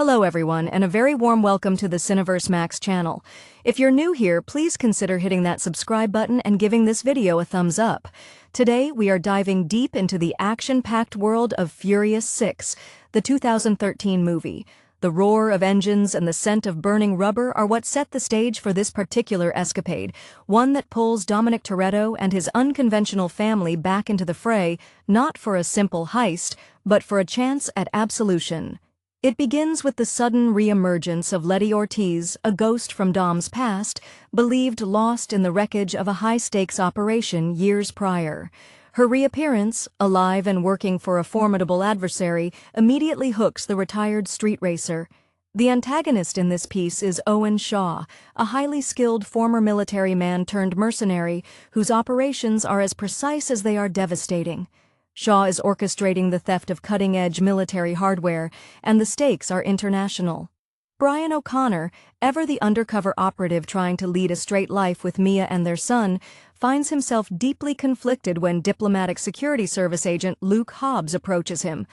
Hello everyone, and a very warm welcome to the Cineverse Max channel. If you're new here, please consider hitting that subscribe button and giving this video a thumbs up. Today, we are diving deep into the action-packed world of Furious 6, the 2013 movie. The roar of engines and the scent of burning rubber are what set the stage for this particular escapade, one that pulls Dominic Toretto and his unconventional family back into the fray, not for a simple heist, but for a chance at absolution. It begins with the sudden re-emergence of Letty Ortiz, a ghost from Dom's past, believed lost in the wreckage of a high-stakes operation years prior. Her reappearance, alive and working for a formidable adversary, immediately hooks the retired street racer. The antagonist in this piece is Owen Shaw, a highly skilled former military man turned mercenary whose operations are as precise as they are devastating. Shaw is orchestrating the theft of cutting-edge military hardware, and the stakes are international. Brian O'Connor, ever the undercover operative trying to lead a straight life with Mia and their son, finds himself deeply conflicted when diplomatic security service agent Luke Hobbs approaches him.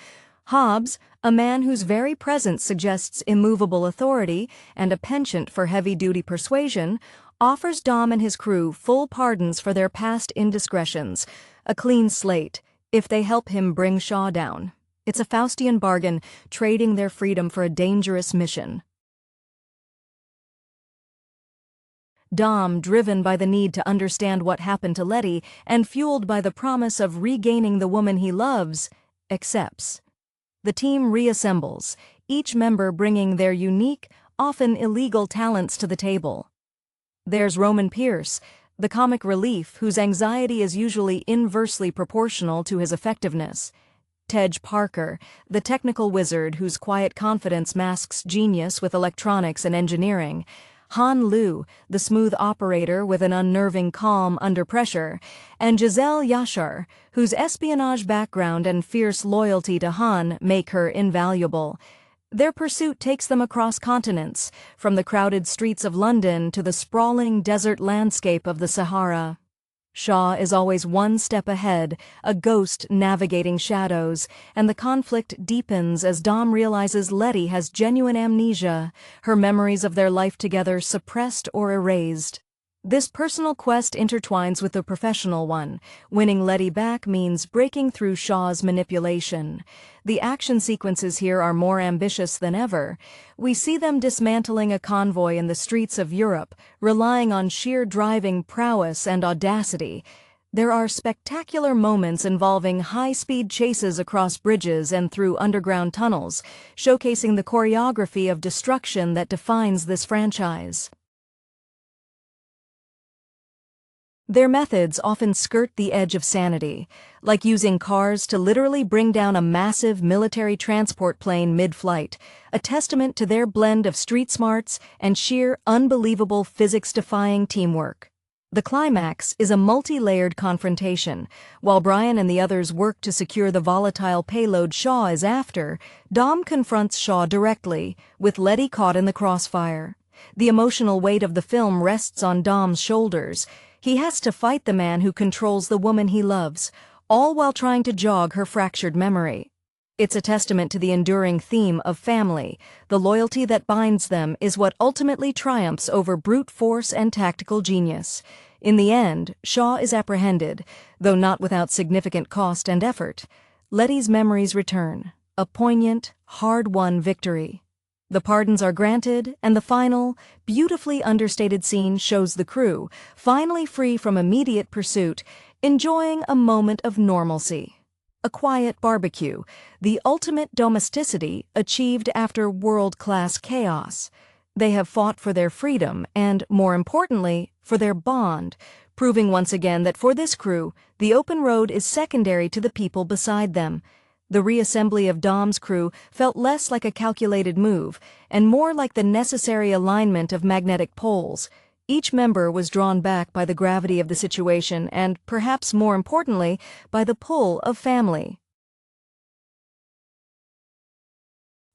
Hobbs, a man whose very presence suggests immovable authority and a penchant for heavy-duty persuasion, offers Dom and his crew full pardons for their past indiscretions, a clean slate, if they help him bring Shaw down. It's a Faustian bargain, trading their freedom for a dangerous mission. Dom, driven by the need to understand what happened to Letty and fueled by the promise of regaining the woman he loves, accepts. The team reassembles, each member bringing their unique, often illegal talents to the table. There's Roman Pierce, the comic relief whose anxiety is usually inversely proportional to his effectiveness. Tej Parker, the technical wizard whose quiet confidence masks genius with electronics and engineering. Han Liu, the smooth operator with an unnerving calm under pressure. And Giselle Yashar, whose espionage background and fierce loyalty to Han make her invaluable. Their pursuit takes them across continents, from the crowded streets of London to the sprawling desert landscape of the Sahara. Shaw is always one step ahead, a ghost navigating shadows, and the conflict deepens as Dom realizes Letty has genuine amnesia, her memories of their life together suppressed or erased. This personal quest intertwines with the professional one. Winning Letty back means breaking through Shaw's manipulation. The action sequences here are more ambitious than ever. We see them dismantling a convoy in the streets of Europe, relying on sheer driving prowess and audacity. There are spectacular moments involving high-speed chases across bridges and through underground tunnels, showcasing the choreography of destruction that defines this franchise. Their methods often skirt the edge of sanity, like using cars to literally bring down a massive military transport plane mid-flight, a testament to their blend of street smarts and sheer, unbelievable physics-defying teamwork. The climax is a multi-layered confrontation. While Brian and the others work to secure the volatile payload Shaw is after, Dom confronts Shaw directly, with Letty caught in the crossfire. The emotional weight of the film rests on Dom's shoulders. He has to fight the man who controls the woman he loves, all while trying to jog her fractured memory. It's a testament to the enduring theme of family. The loyalty that binds them is what ultimately triumphs over brute force and tactical genius. In the end, Shaw is apprehended, though not without significant cost and effort. Letty's memories return, a poignant, hard-won victory. The pardons are granted, and the final, beautifully understated scene shows the crew, finally free from immediate pursuit, enjoying a moment of normalcy. A quiet barbecue, the ultimate domesticity achieved after world-class chaos. They have fought for their freedom and, more importantly, for their bond, proving once again that for this crew, the open road is secondary to the people beside them. The reassembly of Dom's crew felt less like a calculated move and more like the necessary alignment of magnetic poles. Each member was drawn back by the gravity of the situation and, perhaps more importantly, by the pull of family.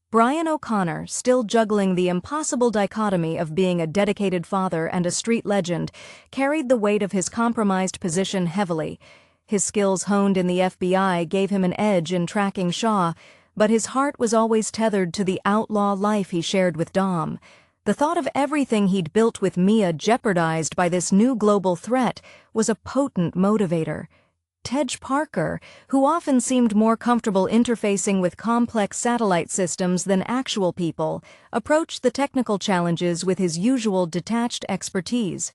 Brian O'Connor, still juggling the impossible dichotomy of being a dedicated father and a street legend, carried the weight of his compromised position heavily. His skills honed in the FBI gave him an edge in tracking Shaw, But his heart was always tethered to the outlaw life he shared with Dom. The thought of everything he'd built with Mia jeopardized by this new global threat was a potent motivator. Tej Parker, who often seemed more comfortable interfacing with complex satellite systems than actual people, approached the technical challenges with his usual detached expertise.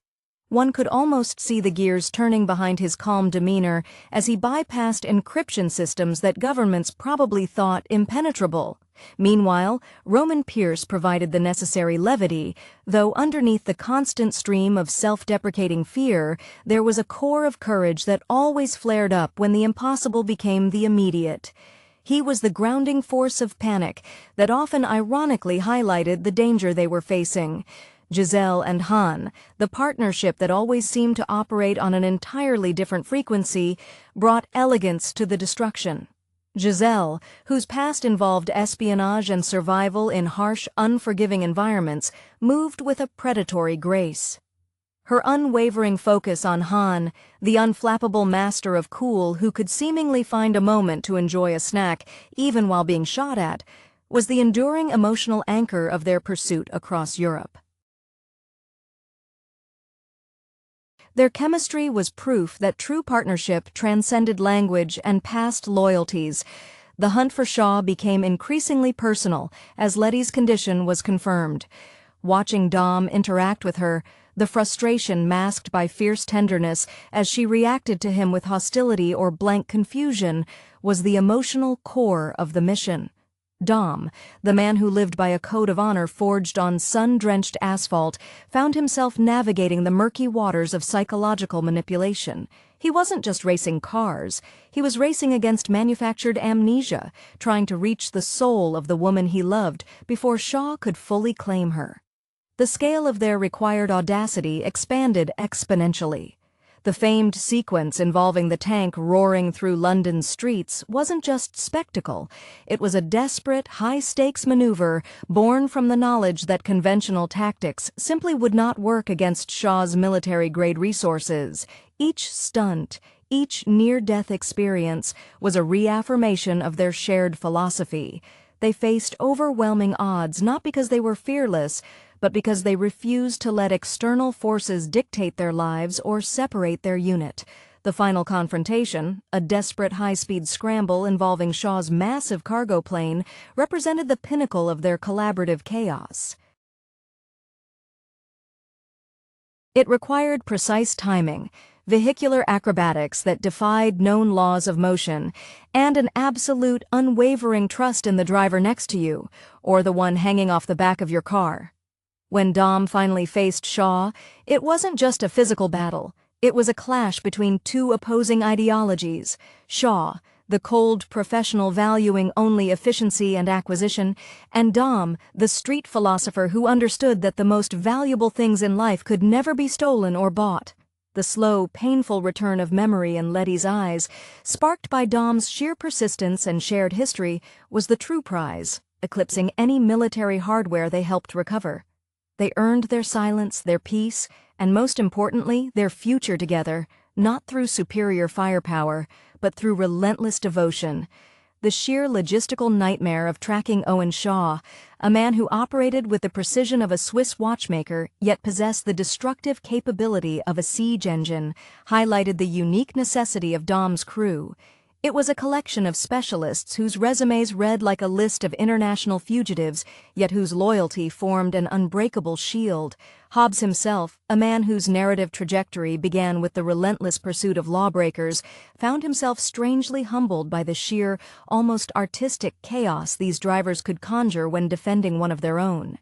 One could almost see the gears turning behind his calm demeanor as he bypassed encryption systems that governments probably thought impenetrable. Meanwhile, Roman Pierce provided the necessary levity, though underneath the constant stream of self-deprecating fear, there was a core of courage that always flared up when the impossible became the immediate. He was the grounding force of panic that often ironically highlighted the danger they were facing. Giselle and Han, the partnership that always seemed to operate on an entirely different frequency, brought elegance to the destruction. Giselle, whose past involved espionage and survival in harsh, unforgiving environments, moved with a predatory grace. Her unwavering focus on Han, the unflappable master of cool who could seemingly find a moment to enjoy a snack even while being shot at, was the enduring emotional anchor of their pursuit across Europe. Their chemistry was proof that true partnership transcended language and past loyalties. The hunt for Shaw became increasingly personal as Letty's condition was confirmed. Watching Dom interact with her, the frustration masked by fierce tenderness as she reacted to him with hostility or blank confusion, was the emotional core of the mission. Dom, the man who lived by a code of honor forged on sun-drenched asphalt, found himself navigating the murky waters of psychological manipulation. He wasn't just racing cars, he was racing against manufactured amnesia, trying to reach the soul of the woman he loved before Shaw could fully claim her. The scale of their required audacity expanded exponentially. The famed sequence involving the tank roaring through London's streets wasn't just spectacle, it was a desperate, high-stakes maneuver born from the knowledge that conventional tactics simply would not work against Shaw's military-grade resources. Each stunt, each near-death experience, was a reaffirmation of their shared philosophy. They faced overwhelming odds not because they were fearless, but because they refused to let external forces dictate their lives or separate their unit. The final confrontation, a desperate high-speed scramble involving Shaw's massive cargo plane, represented the pinnacle of their collaborative chaos. It required precise timing, vehicular acrobatics that defied known laws of motion, and an absolute, unwavering trust in the driver next to you, or the one hanging off the back of your car. When Dom finally faced Shaw, it wasn't just a physical battle. It was a clash between two opposing ideologies. Shaw, the cold professional valuing only efficiency and acquisition, and Dom, the street philosopher who understood that the most valuable things in life could never be stolen or bought. The slow, painful return of memory in Letty's eyes, sparked by Dom's sheer persistence and shared history, was the true prize, eclipsing any military hardware they helped recover. They earned their silence, their peace, and most importantly, their future together, not through superior firepower, but through relentless devotion. The sheer logistical nightmare of tracking Owen Shaw, a man who operated with the precision of a Swiss watchmaker yet possessed the destructive capability of a siege engine, highlighted the unique necessity of Dom's crew. It was a collection of specialists whose resumes read like a list of international fugitives, yet whose loyalty formed an unbreakable shield. Hobbs himself, a man whose narrative trajectory began with the relentless pursuit of lawbreakers, found himself strangely humbled by the sheer, almost artistic chaos these drivers could conjure when defending one of their own.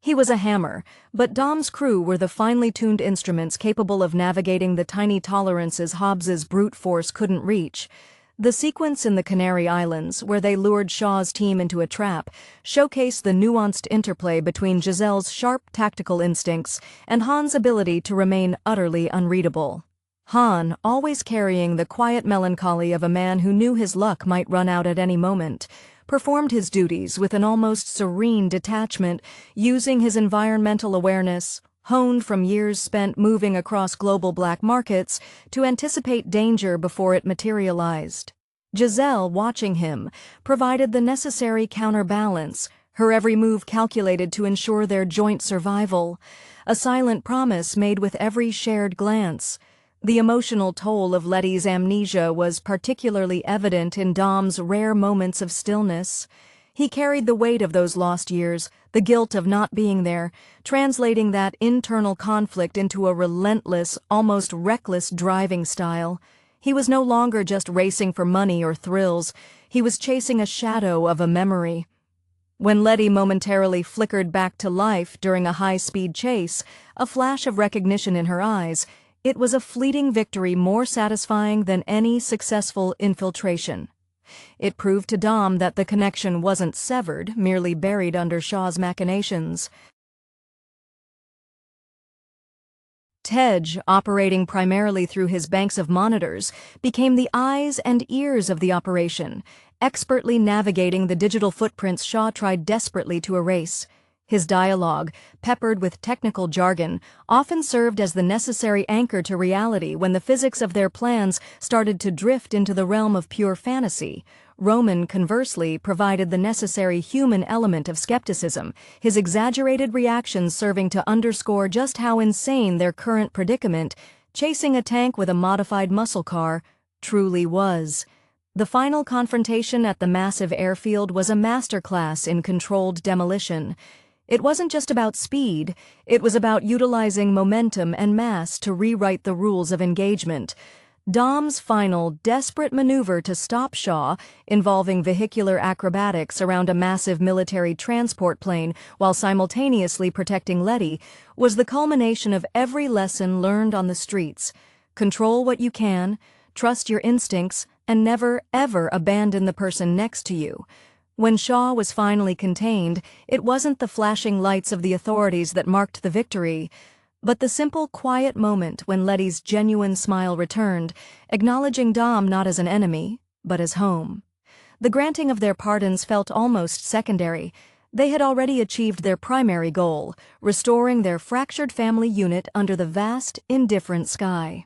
He was a hammer, but Dom's crew were the finely tuned instruments capable of navigating the tiny tolerances Hobbs's brute force couldn't reach. The sequence in the Canary Islands, where they lured Shaw's team into a trap, showcased the nuanced interplay between Giselle's sharp tactical instincts and Han's ability to remain utterly unreadable. Han, always carrying the quiet melancholy of a man who knew his luck might run out at any moment, performed his duties with an almost serene detachment, using his environmental awareness, honed from years spent moving across global black markets, to anticipate danger before it materialized. Giselle, watching him, provided the necessary counterbalance, her every move calculated to ensure their joint survival, a silent promise made with every shared glance. The emotional toll of Letty's amnesia was particularly evident in Dom's rare moments of stillness. He carried the weight of those lost years, the guilt of not being there, translating that internal conflict into a relentless, almost reckless driving style. He was no longer just racing for money or thrills, he was chasing a shadow of a memory. When Letty momentarily flickered back to life during a high-speed chase, a flash of recognition in her eyes, it was a fleeting victory more satisfying than any successful infiltration. It proved to Dom that the connection wasn't severed, merely buried under Shaw's machinations. Tej, operating primarily through his banks of monitors, became the eyes and ears of the operation, expertly navigating the digital footprints Shaw tried desperately to erase. His dialogue, peppered with technical jargon, often served as the necessary anchor to reality when the physics of their plans started to drift into the realm of pure fantasy. Roman, conversely, provided the necessary human element of skepticism, his exaggerated reactions serving to underscore just how insane their current predicament, chasing a tank with a modified muscle car, truly was. The final confrontation at the massive airfield was a masterclass in controlled demolition. It wasn't just about speed, it was about utilizing momentum and mass to rewrite the rules of engagement. Dom's final, desperate maneuver to stop Shaw, involving vehicular acrobatics around a massive military transport plane while simultaneously protecting Letty, was the culmination of every lesson learned on the streets. Control what you can, trust your instincts, and never, ever abandon the person next to you. When Shaw was finally contained, it wasn't the flashing lights of the authorities that marked the victory, but the simple, quiet moment when Letty's genuine smile returned, acknowledging Dom not as an enemy, but as home. The granting of their pardons felt almost secondary. They had already achieved their primary goal, restoring their fractured family unit under the vast, indifferent sky.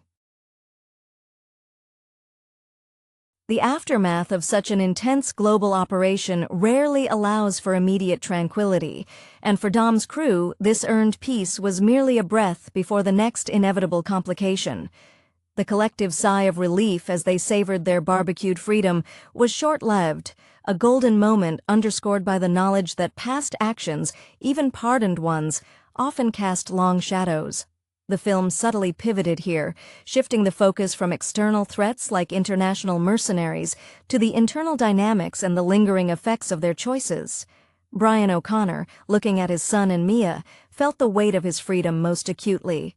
The aftermath of such an intense global operation rarely allows for immediate tranquility, and for Dom's crew, this earned peace was merely a breath before the next inevitable complication. The collective sigh of relief as they savored their barbecued freedom was short-lived, a golden moment underscored by the knowledge that past actions, even pardoned ones, often cast long shadows. The film subtly pivoted here, shifting the focus from external threats like international mercenaries to the internal dynamics and the lingering effects of their choices. Brian O'Connor, looking at his son and Mia, felt the weight of his freedom most acutely.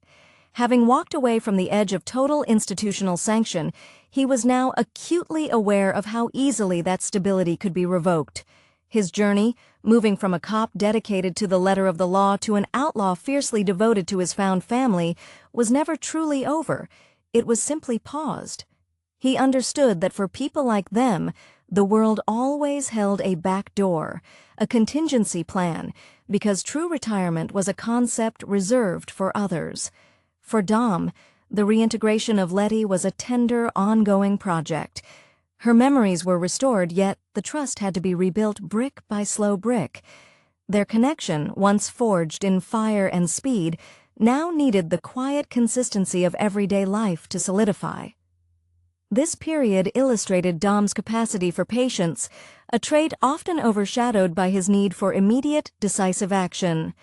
Having walked away from the edge of total institutional sanction, he was now acutely aware of how easily that stability could be revoked. His journey, moving from a cop dedicated to the letter of the law to an outlaw fiercely devoted to his found family, was never truly over. It was simply paused. He understood that for people like them, the world always held a back door, a contingency plan, because true retirement was a concept reserved for others. For Dom, the reintegration of Letty was a tender, ongoing project. Her memories were restored, yet the trust had to be rebuilt brick by slow brick. Their connection, once forged in fire and speed, now needed the quiet consistency of everyday life to solidify. This period illustrated Dom's capacity for patience, a trait often overshadowed by his need for immediate, decisive action.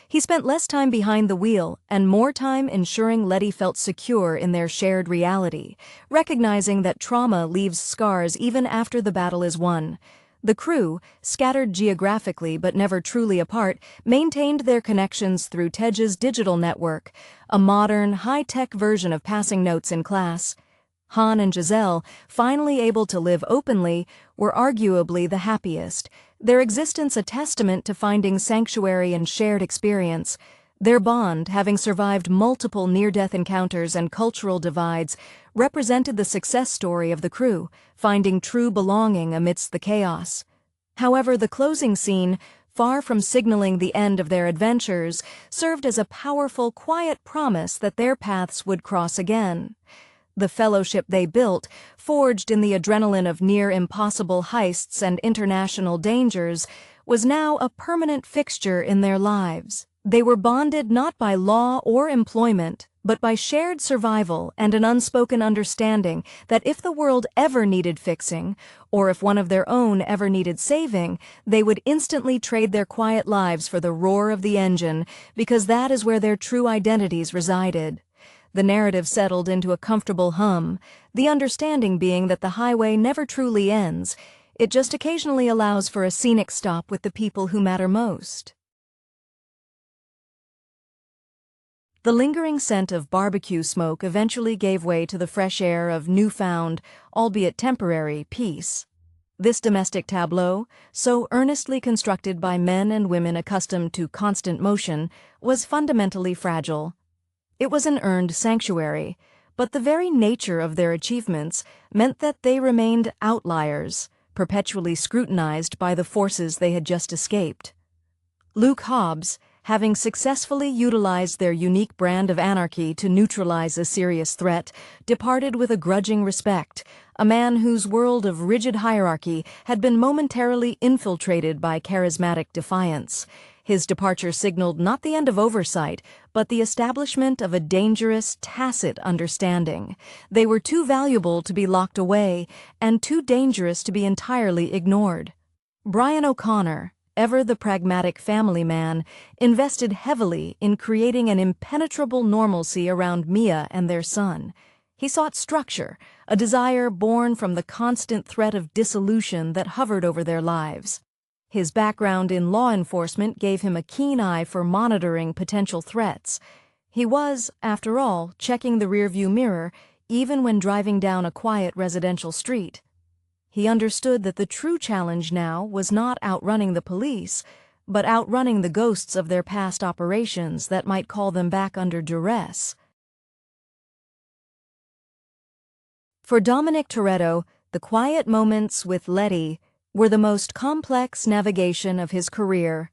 He spent less time behind the wheel and more time ensuring Letty felt secure in their shared reality, recognizing that trauma leaves scars even after the battle is won. The crew, scattered geographically but never truly apart, maintained their connections through Tej's digital network, a modern, high-tech version of passing notes in class. Han and Giselle, finally able to live openly, were arguably the happiest, their existence a testament to finding sanctuary and shared experience. Their bond, having survived multiple near-death encounters and cultural divides, represented the success story of the crew, finding true belonging amidst the chaos. However, the closing scene, far from signaling the end of their adventures, served as a powerful, quiet promise that their paths would cross again. The fellowship they built, forged in the adrenaline of near-impossible heists and international dangers, was now a permanent fixture in their lives. They were bonded not by law or employment, but by shared survival and an unspoken understanding that if the world ever needed fixing, or if one of their own ever needed saving, they would instantly trade their quiet lives for the roar of the engine, because that is where their true identities resided. The narrative settled into a comfortable hum, the understanding being that the highway never truly ends. It just occasionally allows for a scenic stop with the people who matter most. The lingering scent of barbecue smoke eventually gave way to the fresh air of newfound, albeit temporary, peace. This domestic tableau, so earnestly constructed by men and women accustomed to constant motion, was fundamentally fragile. It was an earned sanctuary, but the very nature of their achievements meant that they remained outliers, perpetually scrutinized by the forces they had just escaped. Luke Hobbs, having successfully utilized their unique brand of anarchy to neutralize a serious threat, departed with a grudging respect, a man whose world of rigid hierarchy had been momentarily infiltrated by charismatic defiance. His departure signaled not the end of oversight, but the establishment of a dangerous, tacit understanding. They were too valuable to be locked away, and too dangerous to be entirely ignored. Brian O'Connor, ever the pragmatic family man, invested heavily in creating an impenetrable normalcy around Mia and their son. He sought structure, a desire born from the constant threat of dissolution that hovered over their lives. His background in law enforcement gave him a keen eye for monitoring potential threats. He was, after all, checking the rearview mirror, even when driving down a quiet residential street. He understood that the true challenge now was not outrunning the police, but outrunning the ghosts of their past operations that might call them back under duress. For Dominic Toretto, the quiet moments with Letty were the most complex navigation of his career.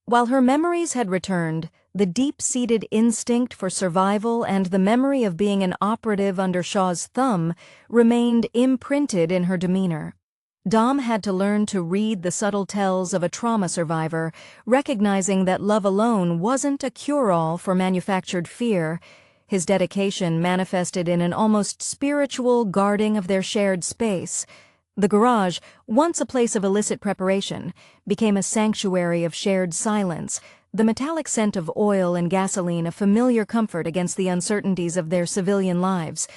While her memories had returned, the deep-seated instinct for survival and the memory of being an operative under Shaw's thumb remained imprinted in her demeanor. Dom had to learn to read the subtle tells of a trauma survivor, recognizing that love alone wasn't a cure-all for manufactured fear. His dedication manifested in an almost spiritual guarding of their shared space. The garage, once a place of illicit preparation, became a sanctuary of shared silence, the metallic scent of oil and gasoline a familiar comfort against the uncertainties of their civilian lives.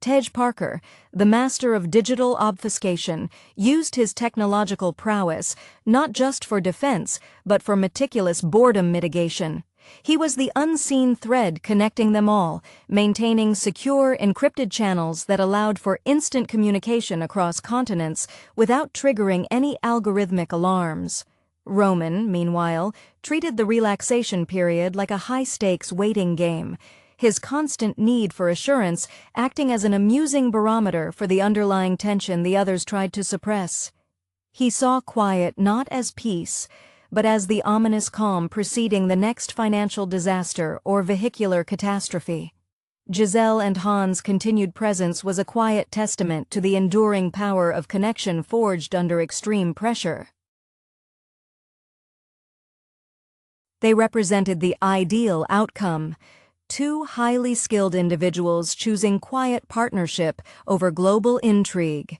Tej Parker, the master of digital obfuscation, used his technological prowess not just for defense, but for meticulous boredom mitigation. He was the unseen thread connecting them all, maintaining secure, encrypted channels that allowed for instant communication across continents without triggering any algorithmic alarms. Roman, meanwhile, treated the relaxation period like a high-stakes waiting game, his constant need for assurance acting as an amusing barometer for the underlying tension the others tried to suppress. He saw quiet not as peace, but as the ominous calm preceding the next financial disaster or vehicular catastrophe. Giselle and Han's continued presence was a quiet testament to the enduring power of connection forged under extreme pressure. They represented the ideal outcome, two highly skilled individuals choosing quiet partnership over global intrigue.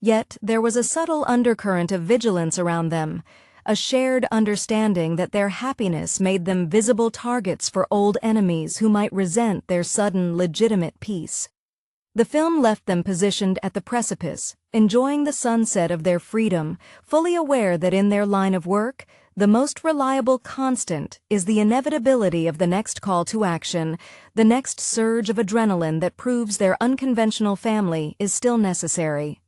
Yet there was a subtle undercurrent of vigilance around them, a shared understanding that their happiness made them visible targets for old enemies who might resent their sudden, legitimate peace. The film left them positioned at the precipice, enjoying the sunset of their freedom, fully aware that in their line of work, the most reliable constant is the inevitability of the next call to action, the next surge of adrenaline that proves their unconventional family is still necessary.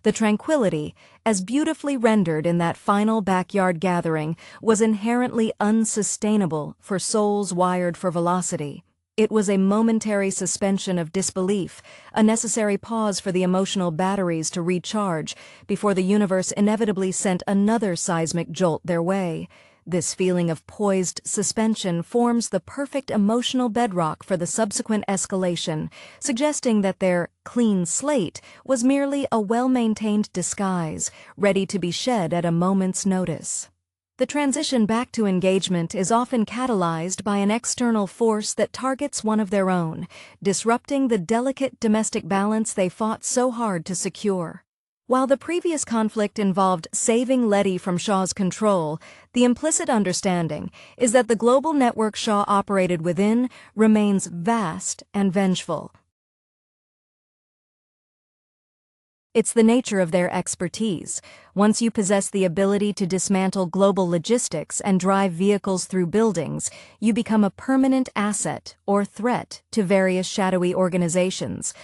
The tranquility, as beautifully rendered in that final backyard gathering, was inherently unsustainable for souls wired for velocity. It was a momentary suspension of disbelief, a necessary pause for the emotional batteries to recharge before the universe inevitably sent another seismic jolt their way. This feeling of poised suspension forms the perfect emotional bedrock for the subsequent escalation, suggesting that their clean slate was merely a well-maintained disguise, ready to be shed at a moment's notice. The transition back to engagement is often catalyzed by an external force that targets one of their own, disrupting the delicate domestic balance they fought so hard to secure. While the previous conflict involved saving Letty from Shaw's control, the implicit understanding is that the global network Shaw operated within remains vast and vengeful. It's the nature of their expertise. Once you possess the ability to dismantle global logistics and drive vehicles through buildings, you become a permanent asset or threat to various shadowy organizations.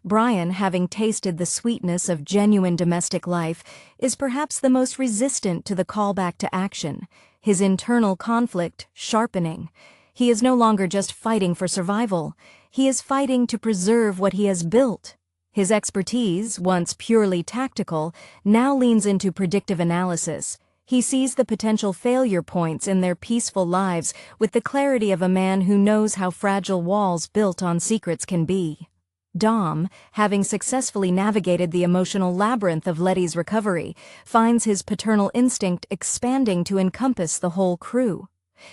Brian, having tasted the sweetness of genuine domestic life, is perhaps the most resistant to the call back to action, his internal conflict sharpening. He is no longer just fighting for survival. He is fighting to preserve what he has built. His expertise, once purely tactical, now leans into predictive analysis. He sees the potential failure points in their peaceful lives with the clarity of a man who knows how fragile walls built on secrets can be. Dom, having successfully navigated the emotional labyrinth of Letty's recovery, finds his paternal instinct expanding to encompass the whole crew.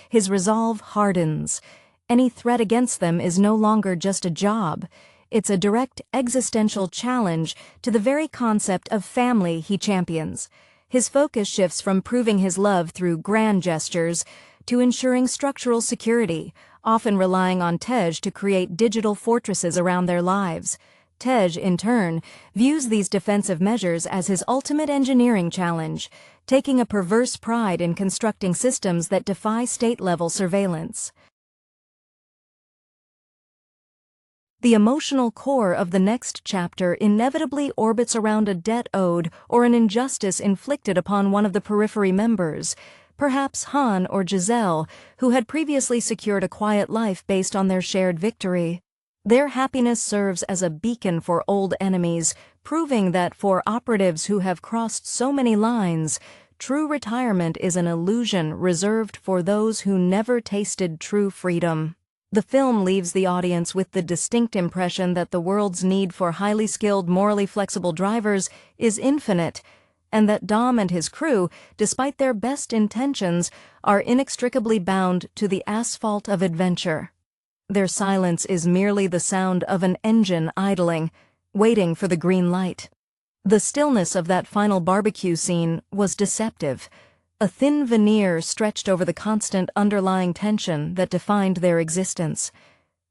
His resolve hardens. Any threat against them is no longer just a job. It's a direct existential challenge to the very concept of family he champions. His focus shifts from proving his love through grand gestures to ensuring structural security, often relying on Tej to create digital fortresses around their lives. Tej, in turn, views these defensive measures as his ultimate engineering challenge, taking a perverse pride in constructing systems that defy state-level surveillance. The emotional core of the next chapter inevitably orbits around a debt owed or an injustice inflicted upon one of the periphery members, perhaps Han or Giselle, who had previously secured a quiet life based on their shared victory. Their happiness serves as a beacon for old enemies, proving that for operatives who have crossed so many lines, true retirement is an illusion reserved for those who never tasted true freedom. The film leaves the audience with the distinct impression that the world's need for highly skilled, morally flexible drivers is infinite, and that Dom and his crew, despite their best intentions, are inextricably bound to the asphalt of adventure. Their silence is merely the sound of an engine idling, waiting for the green light. The stillness of that final barbecue scene was deceptive. A thin veneer stretched over the constant underlying tension that defined their existence.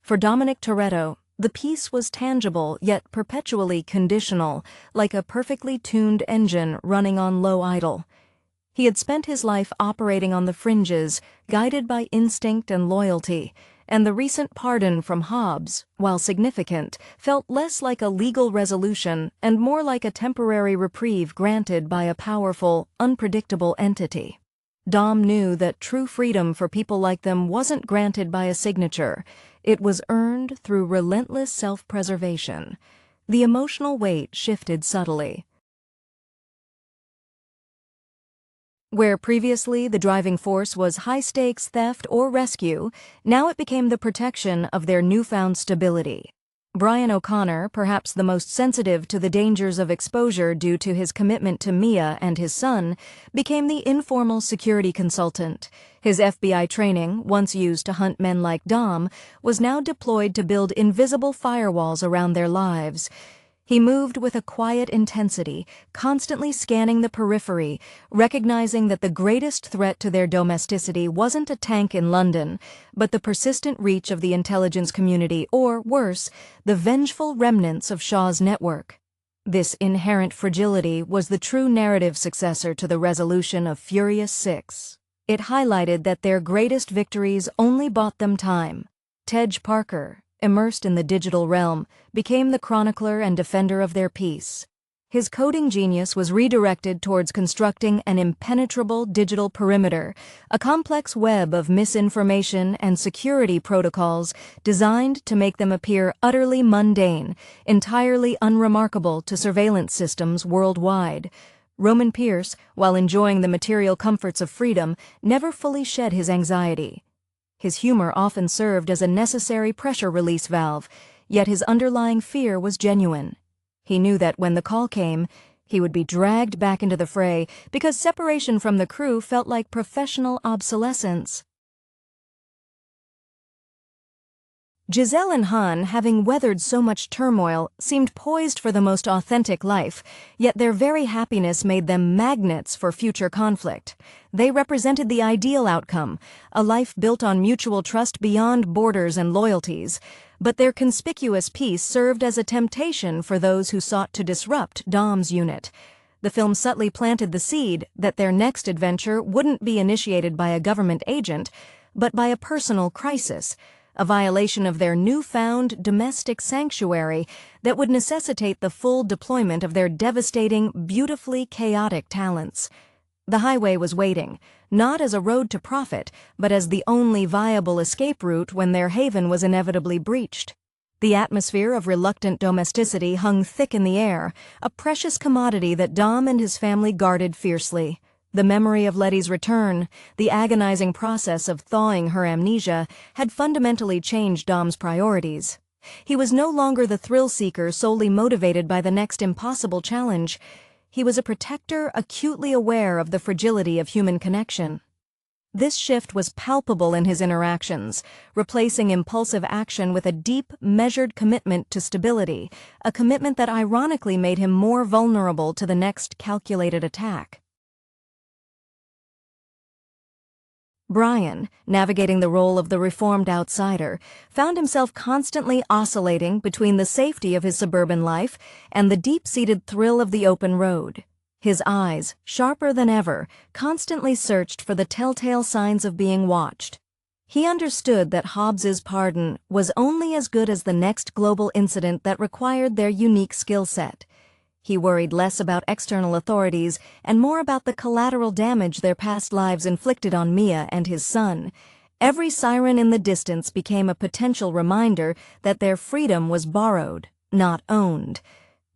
For Dominic Toretto, the peace was tangible yet perpetually conditional, like a perfectly tuned engine running on low idle. He had spent his life operating on the fringes, guided by instinct and loyalty, and the recent pardon from Hobbs, while significant, felt less like a legal resolution and more like a temporary reprieve granted by a powerful, unpredictable entity. Dom knew that true freedom for people like them wasn't granted by a signature. It was earned through relentless self-preservation. The emotional weight shifted subtly. Where previously the driving force was high-stakes theft or rescue, now it became the protection of their newfound stability. Brian O'Connor, perhaps the most sensitive to the dangers of exposure due to his commitment to Mia and his son, became the informal security consultant. His FBI training, once used to hunt men like Dom, was now deployed to build invisible firewalls around their lives. He moved with a quiet intensity, constantly scanning the periphery, recognizing that the greatest threat to their domesticity wasn't a tank in London, but the persistent reach of the intelligence community or, worse, the vengeful remnants of Shaw's network. This inherent fragility was the true narrative successor to the resolution of Furious 6. It highlighted that their greatest victories only bought them time. Tej Parker, immersed in the digital realm, became the chronicler and defender of their peace. His coding genius was redirected towards constructing an impenetrable digital perimeter, a complex web of misinformation and security protocols designed to make them appear utterly mundane, entirely unremarkable to surveillance systems worldwide. Roman Pierce, while enjoying the material comforts of freedom, never fully shed his anxiety. His humor often served as a necessary pressure release valve, yet his underlying fear was genuine. He knew that when the call came, he would be dragged back into the fray because separation from the crew felt like professional obsolescence. Giselle and Han, having weathered so much turmoil, seemed poised for the most authentic life, yet their very happiness made them magnets for future conflict. They represented the ideal outcome, a life built on mutual trust beyond borders and loyalties, but their conspicuous peace served as a temptation for those who sought to disrupt Dom's unit. The film subtly planted the seed that their next adventure wouldn't be initiated by a government agent, but by a personal crisis, a violation of their newfound domestic sanctuary that would necessitate the full deployment of their devastating, beautifully chaotic talents. The highway was waiting, not as a road to profit, but as the only viable escape route when their haven was inevitably breached. The atmosphere of reluctant domesticity hung thick in the air, a precious commodity that Dom and his family guarded fiercely. The memory of Letty's return, the agonizing process of thawing her amnesia, had fundamentally changed Dom's priorities. He was no longer the thrill-seeker solely motivated by the next impossible challenge. He was a protector acutely aware of the fragility of human connection. This shift was palpable in his interactions, replacing impulsive action with a deep, measured commitment to stability, a commitment that ironically made him more vulnerable to the next calculated attack. Brian, navigating the role of the reformed outsider, found himself constantly oscillating between the safety of his suburban life and the deep-seated thrill of the open road. His eyes, sharper than ever, constantly searched for the telltale signs of being watched. He understood that Hobbs's pardon was only as good as the next global incident that required their unique skill set. He worried less about external authorities and more about the collateral damage their past lives inflicted on Mia and his son. Every siren in the distance became a potential reminder that their freedom was borrowed, not owned.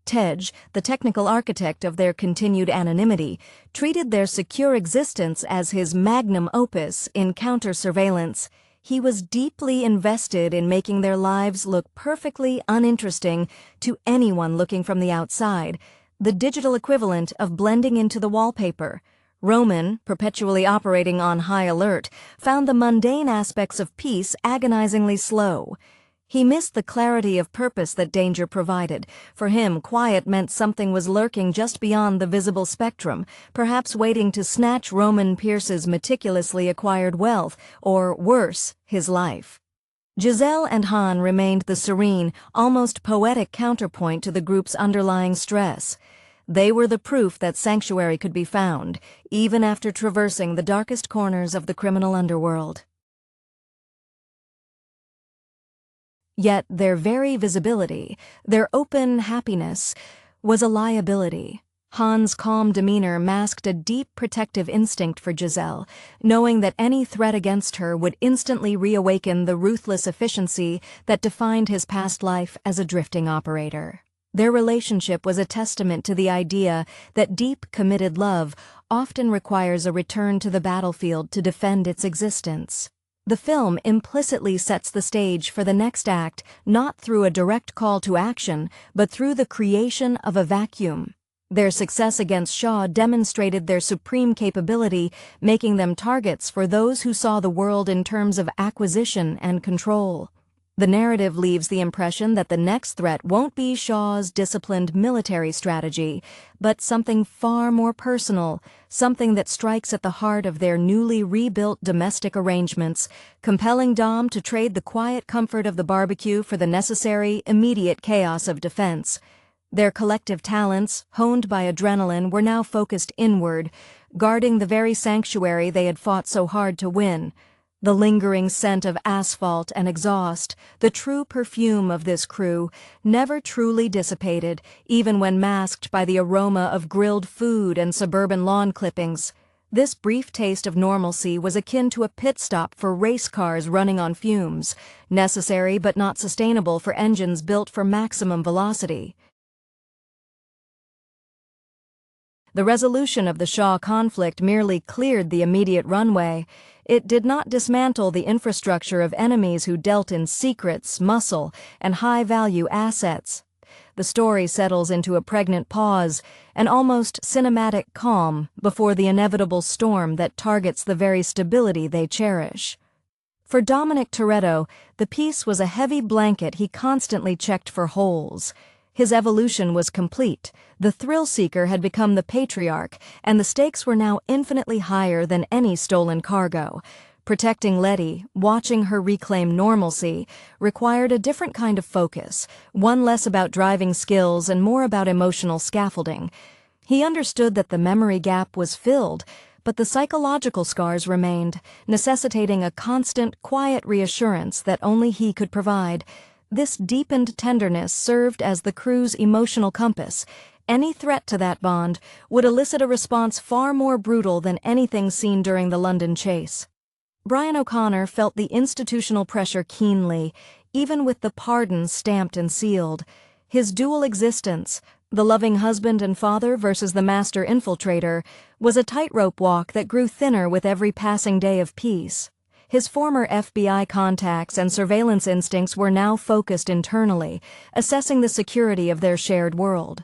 Tej, the technical architect of their continued anonymity, treated their secure existence as his magnum opus in counter-surveillance. He was deeply invested in making their lives look perfectly uninteresting to anyone looking from the outside, the digital equivalent of blending into the wallpaper. Roman, perpetually operating on high alert, found the mundane aspects of peace agonizingly slow. He missed the clarity of purpose that danger provided. For him, quiet meant something was lurking just beyond the visible spectrum, perhaps waiting to snatch Roman Pierce's meticulously acquired wealth, or, worse, his life. Giselle and Han remained the serene, almost poetic counterpoint to the group's underlying stress. They were the proof that sanctuary could be found, even after traversing the darkest corners of the criminal underworld. Yet their very visibility, their open happiness, was a liability. Han's calm demeanor masked a deep protective instinct for Giselle, knowing that any threat against her would instantly reawaken the ruthless efficiency that defined his past life as a drifting operator. Their relationship was a testament to the idea that deep, committed love often requires a return to the battlefield to defend its existence. The film implicitly sets the stage for the next act, not through a direct call to action, but through the creation of a vacuum. Their success against Shaw demonstrated their supreme capability, making them targets for those who saw the world in terms of acquisition and control. The narrative leaves the impression that the next threat won't be Shaw's disciplined military strategy, but something far more personal, something that strikes at the heart of their newly rebuilt domestic arrangements, compelling Dom to trade the quiet comfort of the barbecue for the necessary, immediate chaos of defense. Their collective talents, honed by adrenaline, were now focused inward, guarding the very sanctuary they had fought so hard to win. The lingering scent of asphalt and exhaust, the true perfume of this crew, never truly dissipated, even when masked by the aroma of grilled food and suburban lawn clippings. This brief taste of normalcy was akin to a pit stop for race cars running on fumes, necessary but not sustainable for engines built for maximum velocity. The resolution of the Shaw conflict merely cleared the immediate runway. It did not dismantle the infrastructure of enemies who dealt in secrets, muscle, and high-value assets. The story settles into a pregnant pause, an almost cinematic calm before the inevitable storm that targets the very stability they cherish. For Dominic Toretto, the piece was a heavy blanket he constantly checked for holes. His evolution was complete. The thrill-seeker had become the patriarch, and the stakes were now infinitely higher than any stolen cargo. Protecting Letty, watching her reclaim normalcy, required a different kind of focus, one less about driving skills and more about emotional scaffolding. He understood that the memory gap was filled, but the psychological scars remained, necessitating a constant, quiet reassurance that only he could provide. This deepened tenderness served as the crew's emotional compass. Any threat to that bond would elicit a response far more brutal than anything seen during the London chase. Brian O'Connor felt the institutional pressure keenly, even with the pardon stamped and sealed. His dual existence, the loving husband and father versus the master infiltrator, was a tightrope walk that grew thinner with every passing day of peace. His former FBI contacts and surveillance instincts were now focused internally, assessing the security of their shared world.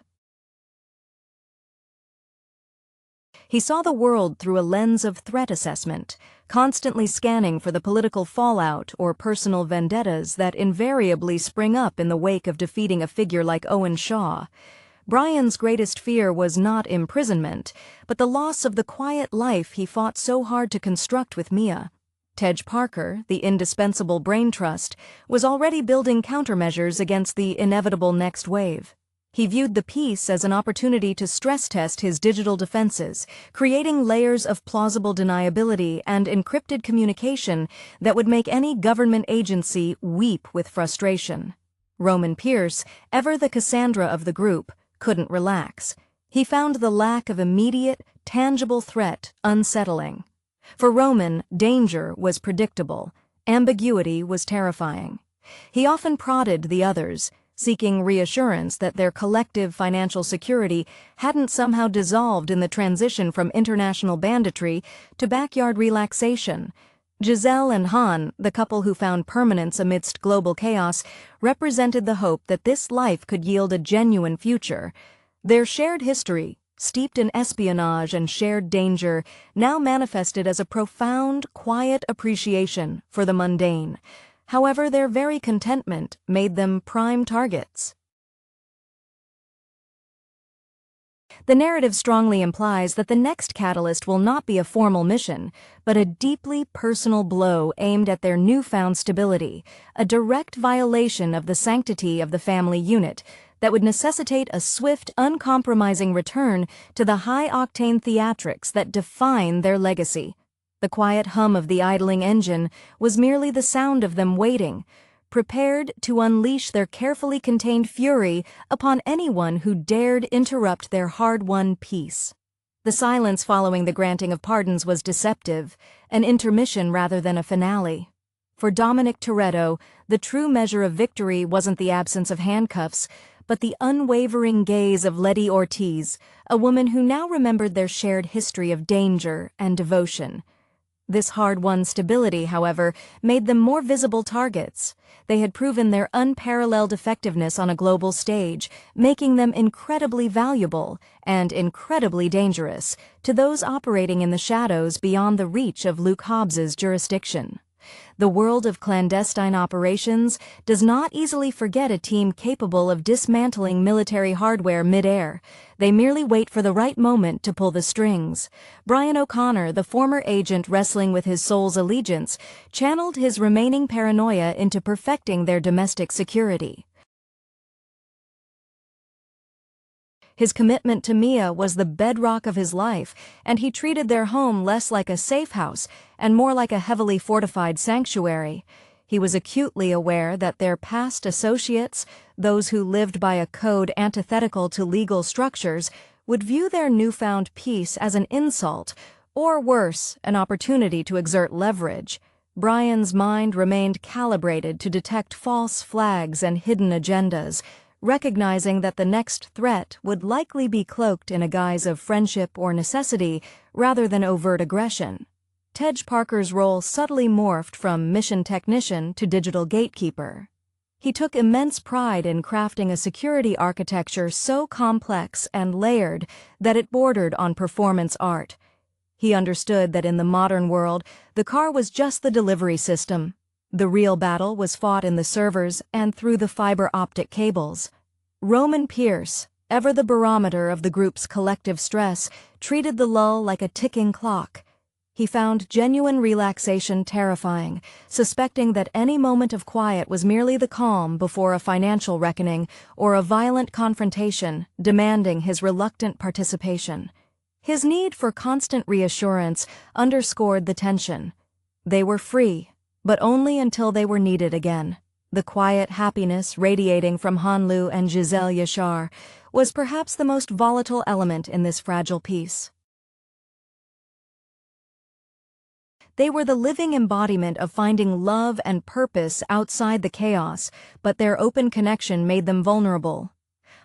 He saw the world through a lens of threat assessment, constantly scanning for the political fallout or personal vendettas that invariably spring up in the wake of defeating a figure like Owen Shaw. Brian's greatest fear was not imprisonment, but the loss of the quiet life he fought so hard to construct with Mia. Tej Parker, the indispensable brain trust, was already building countermeasures against the inevitable next wave. He viewed the piece as an opportunity to stress-test his digital defenses, creating layers of plausible deniability and encrypted communication that would make any government agency weep with frustration. Roman Pierce, ever the Cassandra of the group, couldn't relax. He found the lack of immediate, tangible threat unsettling. For Roman, danger was predictable. Ambiguity was terrifying. He often prodded the others, seeking reassurance that their collective financial security hadn't somehow dissolved in the transition from international banditry to backyard relaxation. Giselle and Han, the couple who found permanence amidst global chaos, represented the hope that this life could yield a genuine future. Their shared history, steeped in espionage and shared danger, now manifested as a profound, quiet appreciation for the mundane. However, their very contentment made them prime targets. The narrative strongly implies that the next catalyst will not be a formal mission, but a deeply personal blow aimed at their newfound stability, a direct violation of the sanctity of the family unit that would necessitate a swift, uncompromising return to the high-octane theatrics that define their legacy. The quiet hum of the idling engine was merely the sound of them waiting, prepared to unleash their carefully contained fury upon anyone who dared interrupt their hard-won peace. The silence following the granting of pardons was deceptive, an intermission rather than a finale. For Dominic Toretto, the true measure of victory wasn't the absence of handcuffs, but the unwavering gaze of Letty Ortiz, a woman who now remembered their shared history of danger and devotion. This hard-won stability, however, made them more visible targets. They had proven their unparalleled effectiveness on a global stage, making them incredibly valuable and incredibly dangerous to those operating in the shadows beyond the reach of Luke Hobbs's jurisdiction. The world of clandestine operations does not easily forget a team capable of dismantling military hardware mid-air. They merely wait for the right moment to pull the strings. Brian O'Connor, the former agent wrestling with his soul's allegiance, channeled his remaining paranoia into perfecting their domestic security. His commitment to Mia was the bedrock of his life, and he treated their home less like a safe house and more like a heavily fortified sanctuary. He was acutely aware that their past associates, those who lived by a code antithetical to legal structures, would view their newfound peace as an insult, or worse, an opportunity to exert leverage. Brian's mind remained calibrated to detect false flags and hidden agendas, recognizing that the next threat would likely be cloaked in a guise of friendship or necessity rather than overt aggression. Tej Parker's role subtly morphed from mission technician to digital gatekeeper. He took immense pride in crafting a security architecture so complex and layered that it bordered on performance art. He understood that in the modern world, the car was just the delivery system. The real battle was fought in the servers and through the fiber optic cables. Roman Pierce, ever the barometer of the group's collective stress, treated the lull like a ticking clock. He found genuine relaxation terrifying, suspecting that any moment of quiet was merely the calm before a financial reckoning or a violent confrontation demanding his reluctant participation. His need for constant reassurance underscored the tension. They were free, but only until they were needed again. The quiet happiness radiating from Hanlu and Giselle Yashar was perhaps the most volatile element in this fragile piece. They were the living embodiment of finding love and purpose outside the chaos, but their open connection made them vulnerable.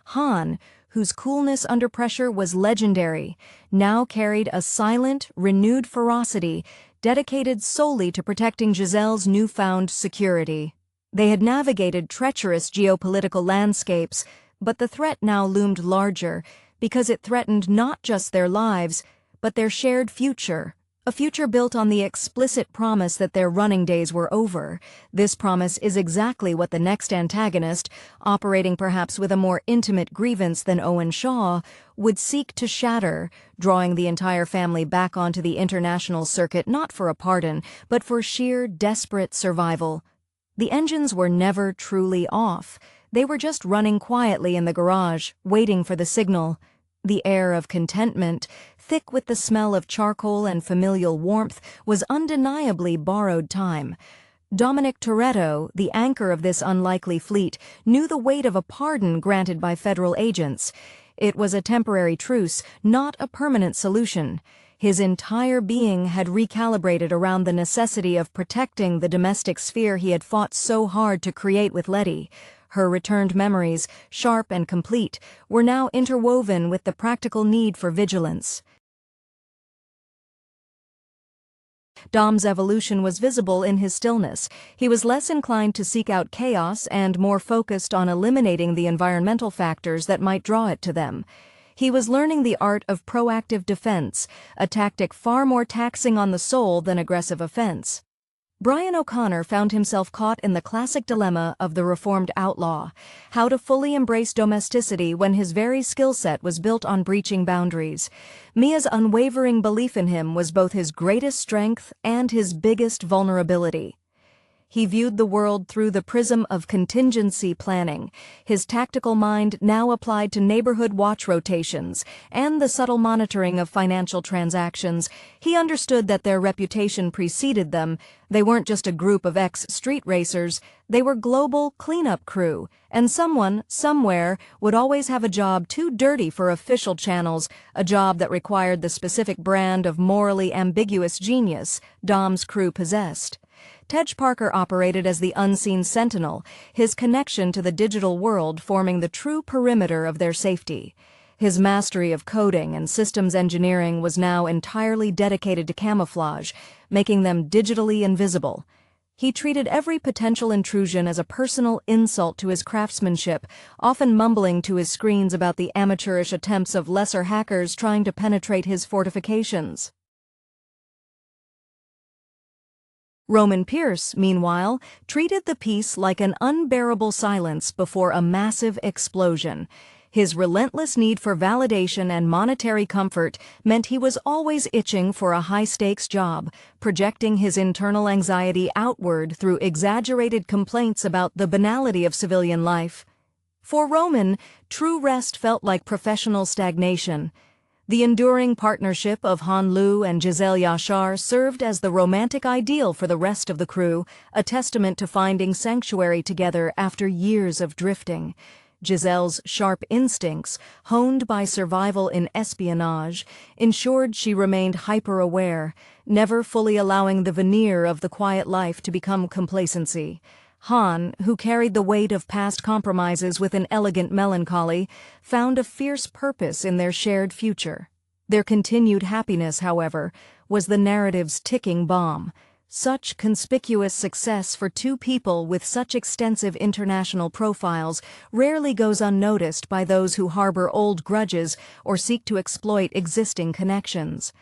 Han, whose coolness under pressure was legendary, now carried a silent, renewed ferocity dedicated solely to protecting Giselle's newfound security. They had navigated treacherous geopolitical landscapes, but the threat now loomed larger because it threatened not just their lives, but their shared future. A future built on the explicit promise that their running days were over. This promise is exactly what the next antagonist, operating perhaps with a more intimate grievance than Owen Shaw, would seek to shatter, drawing the entire family back onto the international circuit not for a pardon, but for sheer, desperate survival. The engines were never truly off. They were just running quietly in the garage, waiting for the signal. The air of contentment, thick with the smell of charcoal and familial warmth, was undeniably borrowed time. Dominic Toretto, the anchor of this unlikely fleet, knew the weight of a pardon granted by federal agents. It was a temporary truce, not a permanent solution. His entire being had recalibrated around the necessity of protecting the domestic sphere he had fought so hard to create with Letty. Her returned memories, sharp and complete, were now interwoven with the practical need for vigilance. Dom's evolution was visible in his stillness. He was less inclined to seek out chaos and more focused on eliminating the environmental factors that might draw it to them. He was learning the art of proactive defense, a tactic far more taxing on the soul than aggressive offense. Brian O'Connor found himself caught in the classic dilemma of the reformed outlaw, how to fully embrace domesticity when his very skill set was built on breaching boundaries. Mia's unwavering belief in him was both his greatest strength and his biggest vulnerability. He viewed the world through the prism of contingency planning, his tactical mind now applied to neighborhood watch rotations and the subtle monitoring of financial transactions. He understood that their reputation preceded them. They weren't just a group of ex-street racers, they were global cleanup crew, and someone, somewhere, would always have a job too dirty for official channels, a job that required the specific brand of morally ambiguous genius Dom's crew possessed. Tej Parker operated as the unseen sentinel, his connection to the digital world forming the true perimeter of their safety. His mastery of coding and systems engineering was now entirely dedicated to camouflage, making them digitally invisible. He treated every potential intrusion as a personal insult to his craftsmanship, often mumbling to his screens about the amateurish attempts of lesser hackers trying to penetrate his fortifications. Roman Pierce, meanwhile, treated the peace like an unbearable silence before a massive explosion. His relentless need for validation and monetary comfort meant he was always itching for a high-stakes job, projecting his internal anxiety outward through exaggerated complaints about the banality of civilian life. For Roman, true rest felt like professional stagnation. The enduring partnership of Hanlu and Giselle Yashar served as the romantic ideal for the rest of the crew, a testament to finding sanctuary together after years of drifting. Giselle's sharp instincts, honed by survival in espionage, ensured she remained hyper-aware, never fully allowing the veneer of the quiet life to become complacency. Han, who carried the weight of past compromises with an elegant melancholy, found a fierce purpose in their shared future. Their continued happiness, however, was the narrative's ticking bomb. Such conspicuous success for two people with such extensive international profiles rarely goes unnoticed by those who harbor old grudges or seek to exploit existing connections.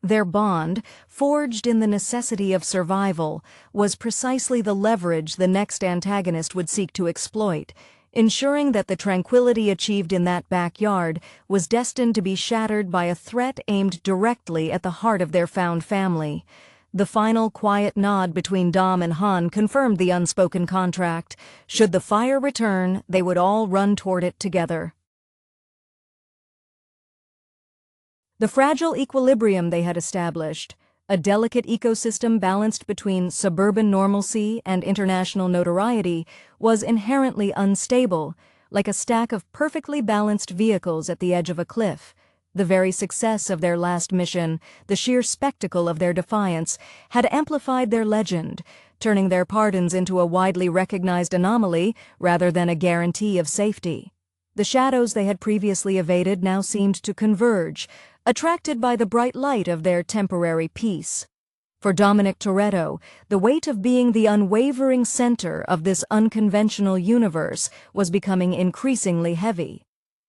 Their bond, forged in the necessity of survival, was precisely the leverage the next antagonist would seek to exploit, ensuring that the tranquility achieved in that backyard was destined to be shattered by a threat aimed directly at the heart of their found family. The final quiet nod between Dom and Han confirmed the unspoken contract. Should the fire return, they would all run toward it together. The fragile equilibrium they had established, a delicate ecosystem balanced between suburban normalcy and international notoriety, was inherently unstable, like a stack of perfectly balanced vehicles at the edge of a cliff. The very success of their last mission, the sheer spectacle of their defiance, had amplified their legend, turning their pardons into a widely recognized anomaly rather than a guarantee of safety. The shadows they had previously evaded now seemed to converge, attracted by the bright light of their temporary peace. For Dominic Toretto, the weight of being the unwavering center of this unconventional universe was becoming increasingly heavy.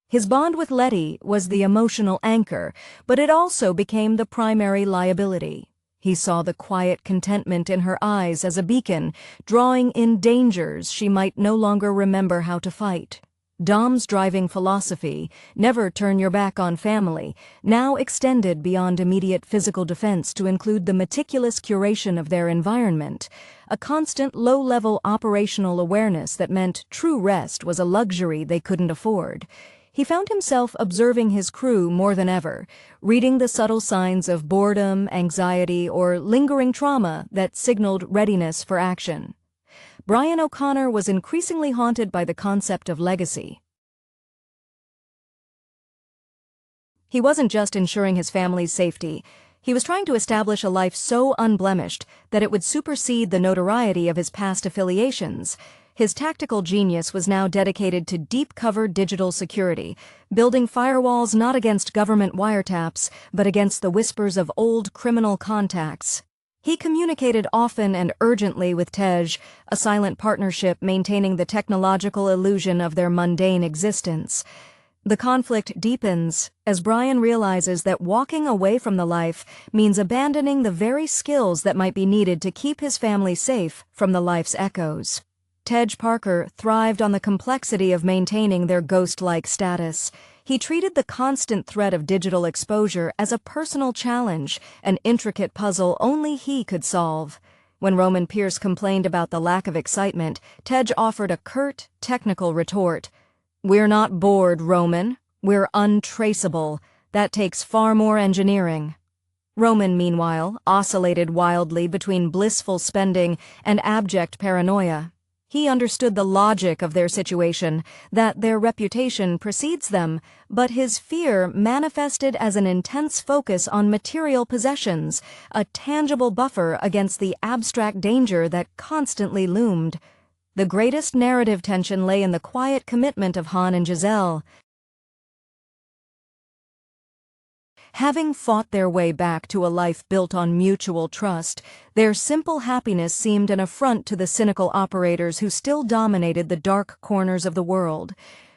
His bond with Letty was the emotional anchor, but it also became the primary liability. He saw the quiet contentment in her eyes as a beacon, drawing in dangers she might no longer remember how to fight. Dom's driving philosophy, never turn your back on family, now extended beyond immediate physical defense to include the meticulous curation of their environment, a constant low-level operational awareness that meant true rest was a luxury they couldn't afford. He found himself observing his crew more than ever, reading the subtle signs of boredom, anxiety, or lingering trauma that signaled readiness for action. Brian O'Connor was increasingly haunted by the concept of legacy. He wasn't just ensuring his family's safety, he was trying to establish a life so unblemished that it would supersede the notoriety of his past affiliations. His tactical genius was now dedicated to deep-cover digital security, building firewalls not against government wiretaps, but against the whispers of old criminal contacts. He communicated often and urgently with Tej, a silent partnership maintaining the technological illusion of their mundane existence. The conflict deepens as Brian realizes that walking away from the life means abandoning the very skills that might be needed to keep his family safe from the life's echoes. Tej Parker thrived on the complexity of maintaining their ghost-like status. He treated the constant threat of digital exposure as a personal challenge, an intricate puzzle only he could solve. When Roman Pierce complained about the lack of excitement, Tej offered a curt, technical retort. "We're not bored, Roman. We're untraceable. That takes far more engineering." Roman, meanwhile, oscillated wildly between blissful spending and abject paranoia. He understood the logic of their situation, that their reputation precedes them, but his fear manifested as an intense focus on material possessions, a tangible buffer against the abstract danger that constantly loomed. The greatest narrative tension lay in the quiet commitment of Han and Giselle. Having fought their way back to a life built on mutual trust, their simple happiness seemed an affront to the cynical operators who still dominated the dark corners of the world.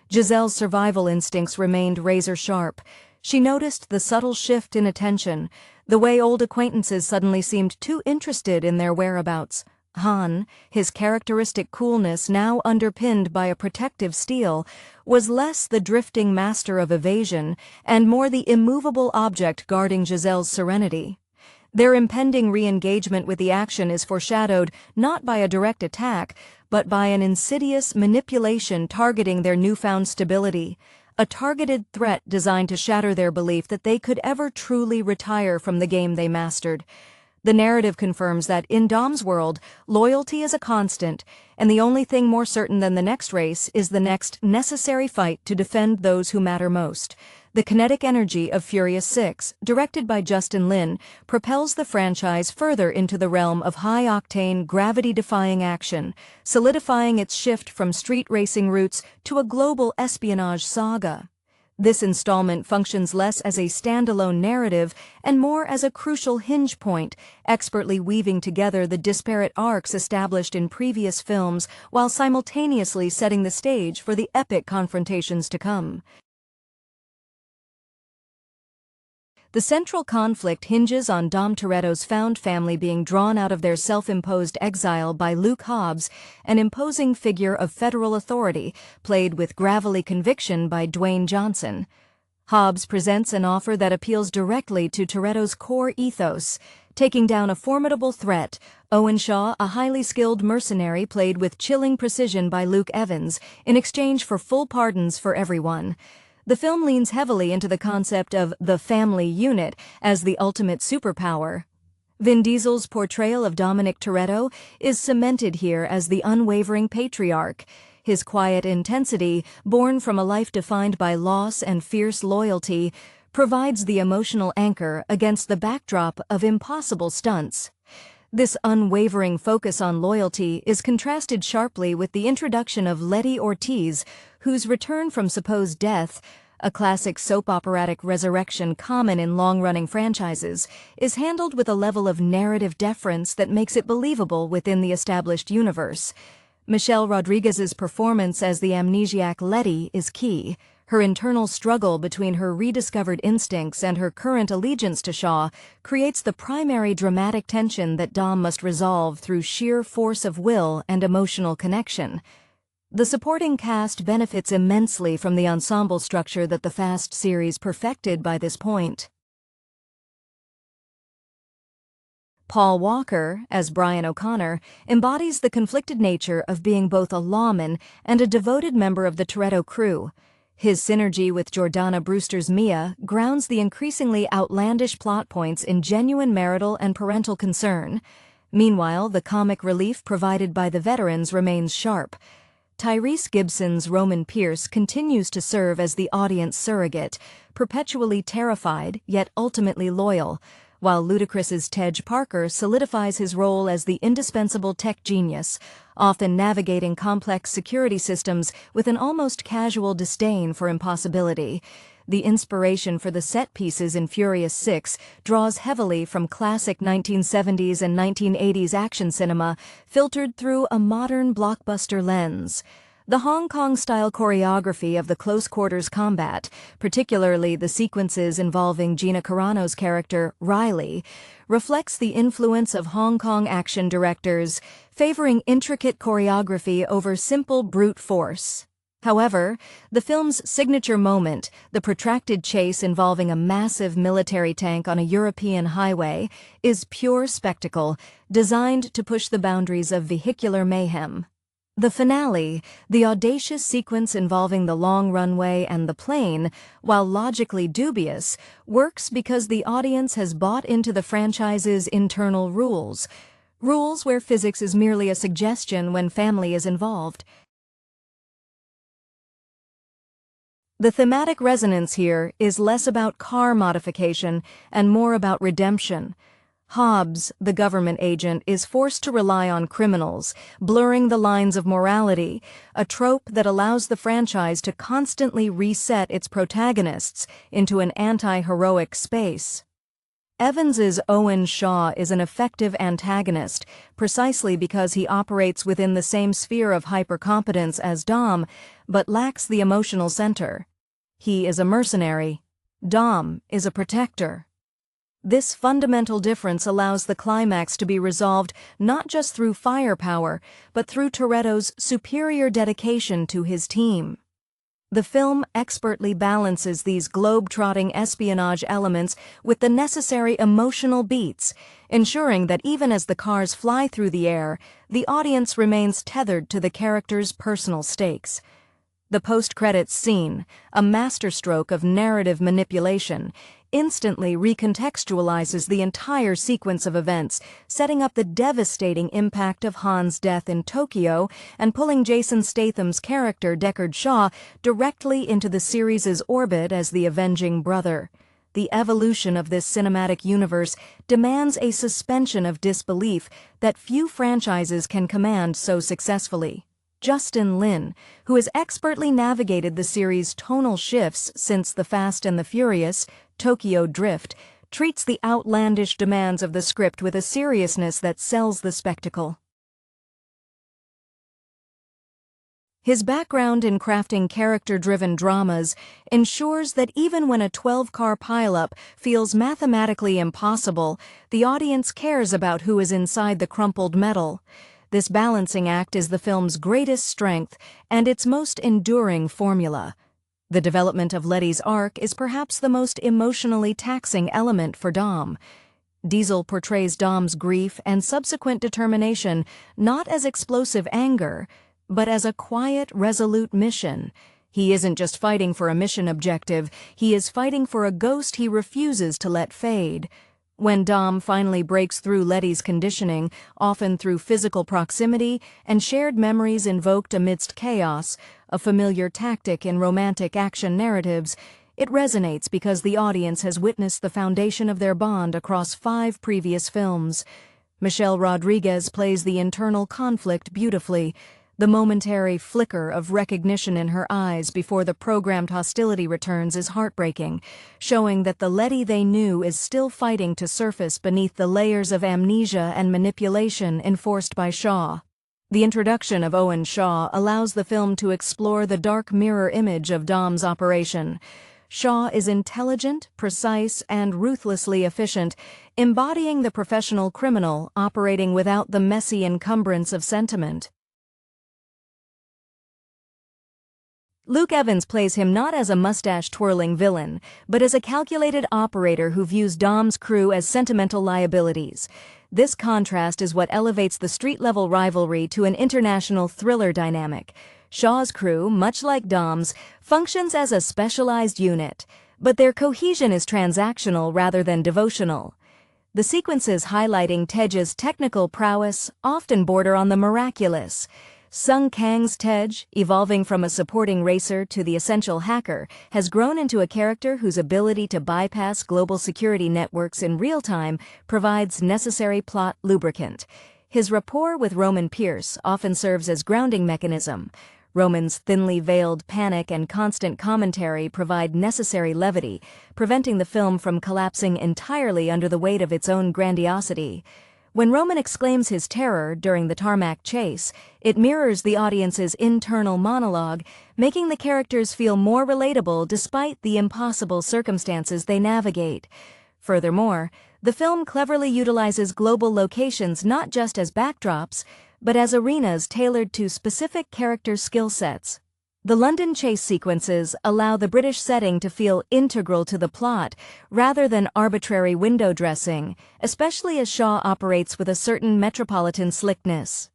Giselle's survival instincts remained razor-sharp. She noticed the subtle shift in attention, the way old acquaintances suddenly seemed too interested in their whereabouts. Han, his characteristic coolness now underpinned by a protective steel, was less the drifting master of evasion and more the immovable object guarding Giselle's serenity. Their impending re-engagement with the action is foreshadowed not by a direct attack, but by an insidious manipulation targeting their newfound stability, a targeted threat designed to shatter their belief that they could ever truly retire from the game they mastered. The narrative confirms that in Dom's world, loyalty is a constant, and the only thing more certain than the next race is the next necessary fight to defend those who matter most. The kinetic energy of Furious 6, directed by Justin Lin, propels the franchise further into the realm of high-octane, gravity-defying action, solidifying its shift from street racing roots to a global espionage saga. This installment functions less as a standalone narrative and more as a crucial hinge point, expertly weaving together the disparate arcs established in previous films while simultaneously setting the stage for the epic confrontations to come. The central conflict hinges on Dom Toretto's found family being drawn out of their self-imposed exile by Luke Hobbs, an imposing figure of federal authority, played with gravelly conviction by Dwayne Johnson. Hobbs presents an offer that appeals directly to Toretto's core ethos, taking down a formidable threat, Owen Shaw, a highly skilled mercenary played with chilling precision by Luke Evans, in exchange for full pardons for everyone. The film leans heavily into the concept of the family unit as the ultimate superpower. Vin Diesel's portrayal of Dominic Toretto is cemented here as the unwavering patriarch. His quiet intensity, born from a life defined by loss and fierce loyalty, provides the emotional anchor against the backdrop of impossible stunts. This unwavering focus on loyalty is contrasted sharply with the introduction of Letty Ortiz, whose return from supposed death, a classic soap operatic resurrection common in long-running franchises, is handled with a level of narrative deference that makes it believable within the established universe. Michelle Rodriguez's performance as the amnesiac Letty is key. Her internal struggle between her rediscovered instincts and her current allegiance to Shaw creates the primary dramatic tension that Dom must resolve through sheer force of will and emotional connection. The supporting cast benefits immensely from the ensemble structure that the Fast series perfected by this point. Paul Walker, as Brian O'Connor, embodies the conflicted nature of being both a lawman and a devoted member of the Toretto crew. His synergy with Jordana Brewster's Mia grounds the increasingly outlandish plot points in genuine marital and parental concern. Meanwhile, the comic relief provided by the veterans remains sharp. Tyrese Gibson's Roman Pierce continues to serve as the audience surrogate, perpetually terrified yet ultimately loyal, while Ludacris's Tej Parker solidifies his role as the indispensable tech genius, often navigating complex security systems with an almost casual disdain for impossibility. The inspiration for the set pieces in Furious 6 draws heavily from classic 1970s and 1980s action cinema, filtered through a modern blockbuster lens. The Hong Kong-style choreography of the close-quarters combat, particularly the sequences involving Gina Carano's character, Riley, reflects the influence of Hong Kong action directors, favoring intricate choreography over simple brute force. However, the film's signature moment, the protracted chase involving a massive military tank on a European highway, is pure spectacle, designed to push the boundaries of vehicular mayhem. The finale, the audacious sequence involving the long runway and the plane, while logically dubious, works because the audience has bought into the franchise's internal rules where physics is merely a suggestion when family is involved. The thematic resonance here is less about car modification and more about redemption. Hobbs, the government agent, is forced to rely on criminals, blurring the lines of morality, a trope that allows the franchise to constantly reset its protagonists into an anti-heroic space. Evans's Owen Shaw is an effective antagonist, precisely because he operates within the same sphere of hypercompetence as Dom, but lacks the emotional center. He is a mercenary. Dom is a protector. This fundamental difference allows the climax to be resolved not just through firepower, but through Toretto's superior dedication to his team. The film expertly balances these globe-trotting espionage elements with the necessary emotional beats, ensuring that even as the cars fly through the air, the audience remains tethered to the characters' personal stakes. The post-credits scene, a masterstroke of narrative manipulation, instantly recontextualizes the entire sequence of events, setting up the devastating impact of Han's death in Tokyo and pulling Jason Statham's character, Deckard Shaw, directly into the series' orbit as the avenging brother. The evolution of this cinematic universe demands a suspension of disbelief that few franchises can command so successfully. Justin Lin, who has expertly navigated the series' tonal shifts since The Fast and the Furious, Tokyo Drift, treats the outlandish demands of the script with a seriousness that sells the spectacle. His background in crafting character-driven dramas ensures that even when a 12-car pileup feels mathematically impossible, the audience cares about who is inside the crumpled metal. This balancing act is the film's greatest strength and its most enduring formula. The development of Letty's arc is perhaps the most emotionally taxing element for Dom. Diesel portrays Dom's grief and subsequent determination not as explosive anger, but as a quiet, resolute mission. He isn't just fighting for a mission objective, he is fighting for a ghost he refuses to let fade. When Dom finally breaks through Letty's conditioning, often through physical proximity and shared memories invoked amidst chaos, a familiar tactic in romantic action narratives, it resonates because the audience has witnessed the foundation of their bond across 5 previous films. Michelle Rodriguez plays the internal conflict beautifully. The momentary flicker of recognition in her eyes before the programmed hostility returns is heartbreaking, showing that the Letty they knew is still fighting to surface beneath the layers of amnesia and manipulation enforced by Shaw. The introduction of Owen Shaw allows the film to explore the dark mirror image of Dom's operation. Shaw is intelligent, precise, and ruthlessly efficient, embodying the professional criminal operating without the messy encumbrance of sentiment. Luke Evans plays him not as a mustache-twirling villain, but as a calculated operator who views Dom's crew as sentimental liabilities. This contrast is what elevates the street-level rivalry to an international thriller dynamic. Shaw's crew, much like Dom's, functions as a specialized unit, but their cohesion is transactional rather than devotional. The sequences highlighting Tej's technical prowess often border on the miraculous. Sung Kang's Tej, evolving from a supporting racer to the essential hacker, has grown into a character whose ability to bypass global security networks in real time provides necessary plot lubricant. His rapport with Roman Pierce often serves as grounding mechanism. Roman's thinly veiled panic and constant commentary provide necessary levity, preventing the film from collapsing entirely under the weight of its own grandiosity. When Roman exclaims his terror during the tarmac chase, it mirrors the audience's internal monologue, making the characters feel more relatable despite the impossible circumstances they navigate. Furthermore, the film cleverly utilizes global locations not just as backdrops, but as arenas tailored to specific character skill sets. The London chase sequences allow the British setting to feel integral to the plot, rather than arbitrary window dressing, especially as Shaw operates with a certain metropolitan slickness.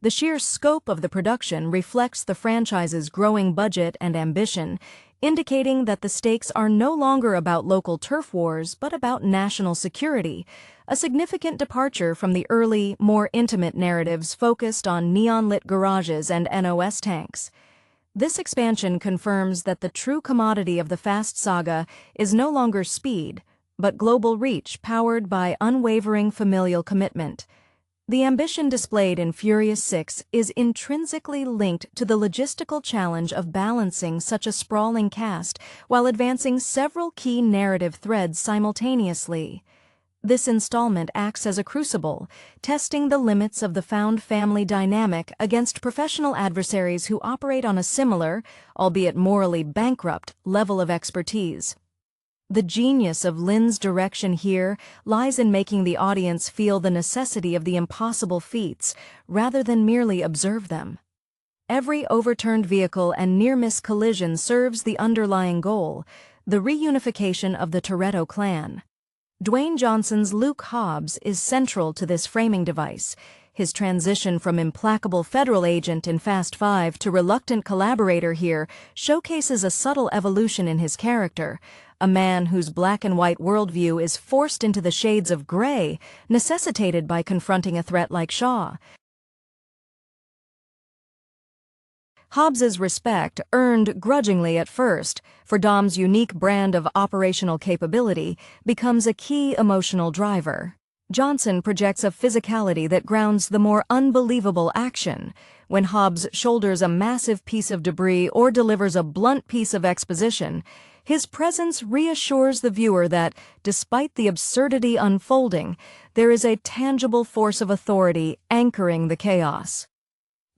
The sheer scope of the production reflects the franchise's growing budget and ambition, indicating that the stakes are no longer about local turf wars but about national security, a significant departure from the early, more intimate narratives focused on neon-lit garages and NOS tanks. This expansion confirms that the true commodity of the Fast saga is no longer speed, but global reach powered by unwavering familial commitment. The ambition displayed in Furious 6 is intrinsically linked to the logistical challenge of balancing such a sprawling cast while advancing several key narrative threads simultaneously. This installment acts as a crucible, testing the limits of the found family dynamic against professional adversaries who operate on a similar, albeit morally bankrupt, level of expertise. The genius of Lin's direction here lies in making the audience feel the necessity of the impossible feats, rather than merely observe them. Every overturned vehicle and near-miss collision serves the underlying goal, the reunification of the Toretto clan. Dwayne Johnson's Luke Hobbs is central to this framing device. His transition from implacable federal agent in Fast Five to reluctant collaborator here showcases a subtle evolution in his character, a man whose black-and-white worldview is forced into the shades of gray, necessitated by confronting a threat like Shaw. Hobbs's respect, earned grudgingly at first, for Dom's unique brand of operational capability, becomes a key emotional driver. Johnson projects a physicality that grounds the more unbelievable action. When Hobbs shoulders a massive piece of debris or delivers a blunt piece of exposition, his presence reassures the viewer that, despite the absurdity unfolding, there is a tangible force of authority anchoring the chaos.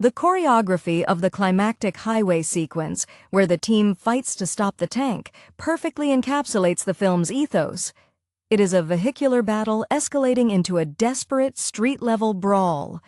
The choreography of the climactic highway sequence, where the team fights to stop the tank, perfectly encapsulates the film's ethos. It is a vehicular battle escalating into a desperate street-level brawl.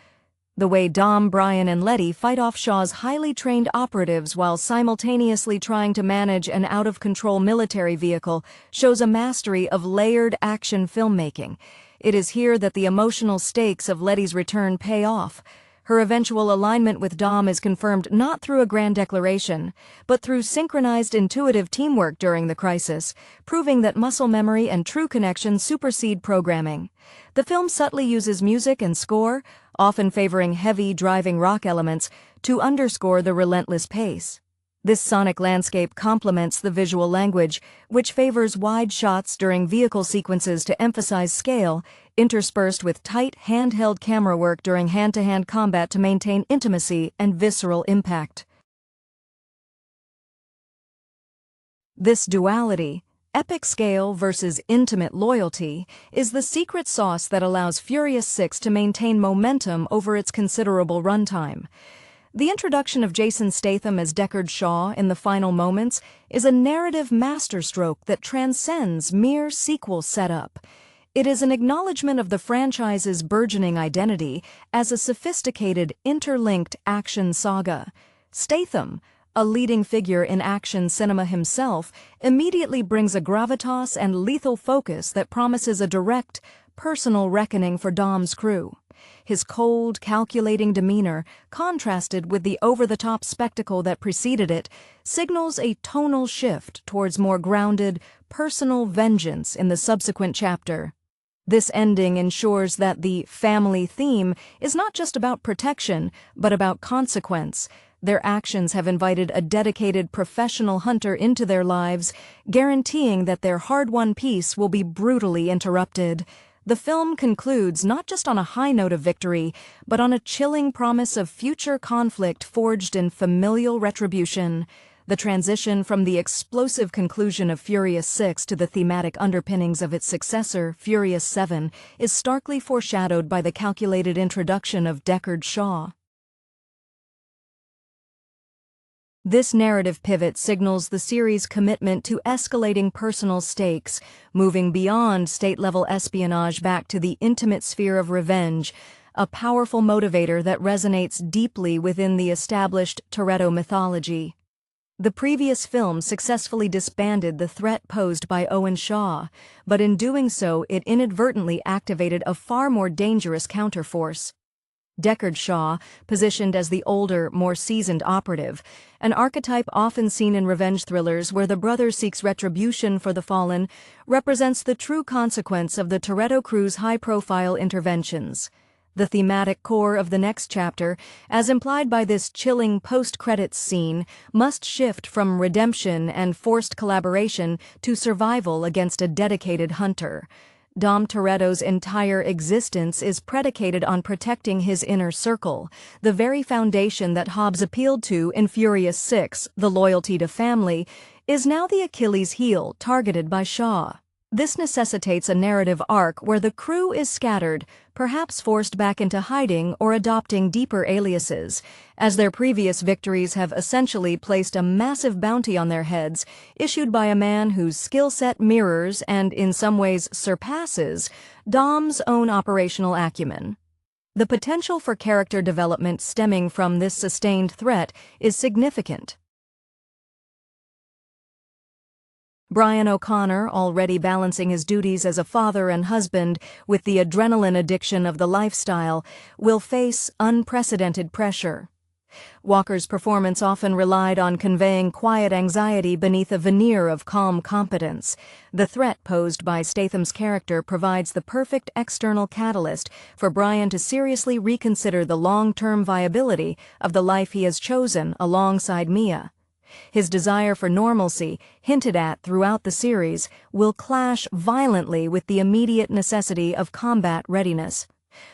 The way Dom, Brian, and Letty fight off Shaw's highly trained operatives while simultaneously trying to manage an out-of-control military vehicle shows a mastery of layered action filmmaking. It is here that the emotional stakes of Letty's return pay off. Her eventual alignment with Dom is confirmed not through a grand declaration, but through synchronized intuitive teamwork during the crisis, proving that muscle memory and true connection supersede programming. The film subtly uses music and score, often favoring heavy, driving rock elements, to underscore the relentless pace. This sonic landscape complements the visual language, which favors wide shots during vehicle sequences to emphasize scale, interspersed with tight handheld camera work during hand-to-hand combat to maintain intimacy and visceral impact. This duality, epic scale versus intimate loyalty, is the secret sauce that allows Furious 6 to maintain momentum over its considerable runtime. The introduction of Jason Statham as Deckard Shaw in the final moments is a narrative masterstroke that transcends mere sequel setup. It is an acknowledgement of the franchise's burgeoning identity as a sophisticated, interlinked action saga. Statham, a leading figure in action cinema himself, immediately brings a gravitas and lethal focus that promises a direct, personal reckoning for Dom's crew. His cold, calculating demeanor, contrasted with the over-the-top spectacle that preceded it, signals a tonal shift towards more grounded, personal vengeance in the subsequent chapter. This ending ensures that the family theme is not just about protection, but about consequence. Their actions have invited a dedicated professional hunter into their lives, guaranteeing that their hard-won peace will be brutally interrupted. The film concludes not just on a high note of victory, but on a chilling promise of future conflict forged in familial retribution. The transition from the explosive conclusion of Furious 6 to the thematic underpinnings of its successor, Furious 7, is starkly foreshadowed by the calculated introduction of Deckard Shaw. This narrative pivot signals the series' commitment to escalating personal stakes, moving beyond state-level espionage back to the intimate sphere of revenge, a powerful motivator that resonates deeply within the established Toretto mythology. The previous film successfully disbanded the threat posed by Owen Shaw, but in doing so it inadvertently activated a far more dangerous counterforce. Deckard Shaw, positioned as the older, more seasoned operative, an archetype often seen in revenge thrillers where the brother seeks retribution for the fallen, represents the true consequence of the Toretto crew's high-profile interventions. The thematic core of the next chapter, as implied by this chilling post-credits scene, must shift from redemption and forced collaboration to survival against a dedicated hunter. Dom Toretto's entire existence is predicated on protecting his inner circle, the very foundation that Hobbs appealed to in Furious 6, the loyalty to family, is now the Achilles heel targeted by Shaw. This necessitates a narrative arc where the crew is scattered, perhaps forced back into hiding or adopting deeper aliases, as their previous victories have essentially placed a massive bounty on their heads, issued by a man whose skill set mirrors and in some ways surpasses Dom's own operational acumen. The potential for character development stemming from this sustained threat is significant. Brian O'Connor, already balancing his duties as a father and husband with the adrenaline addiction of the lifestyle, will face unprecedented pressure. Walker's performance often relied on conveying quiet anxiety beneath a veneer of calm competence. The threat posed by Statham's character provides the perfect external catalyst for Brian to seriously reconsider the long-term viability of the life he has chosen alongside Mia. His desire for normalcy, hinted at throughout the series, will clash violently with the immediate necessity of combat readiness.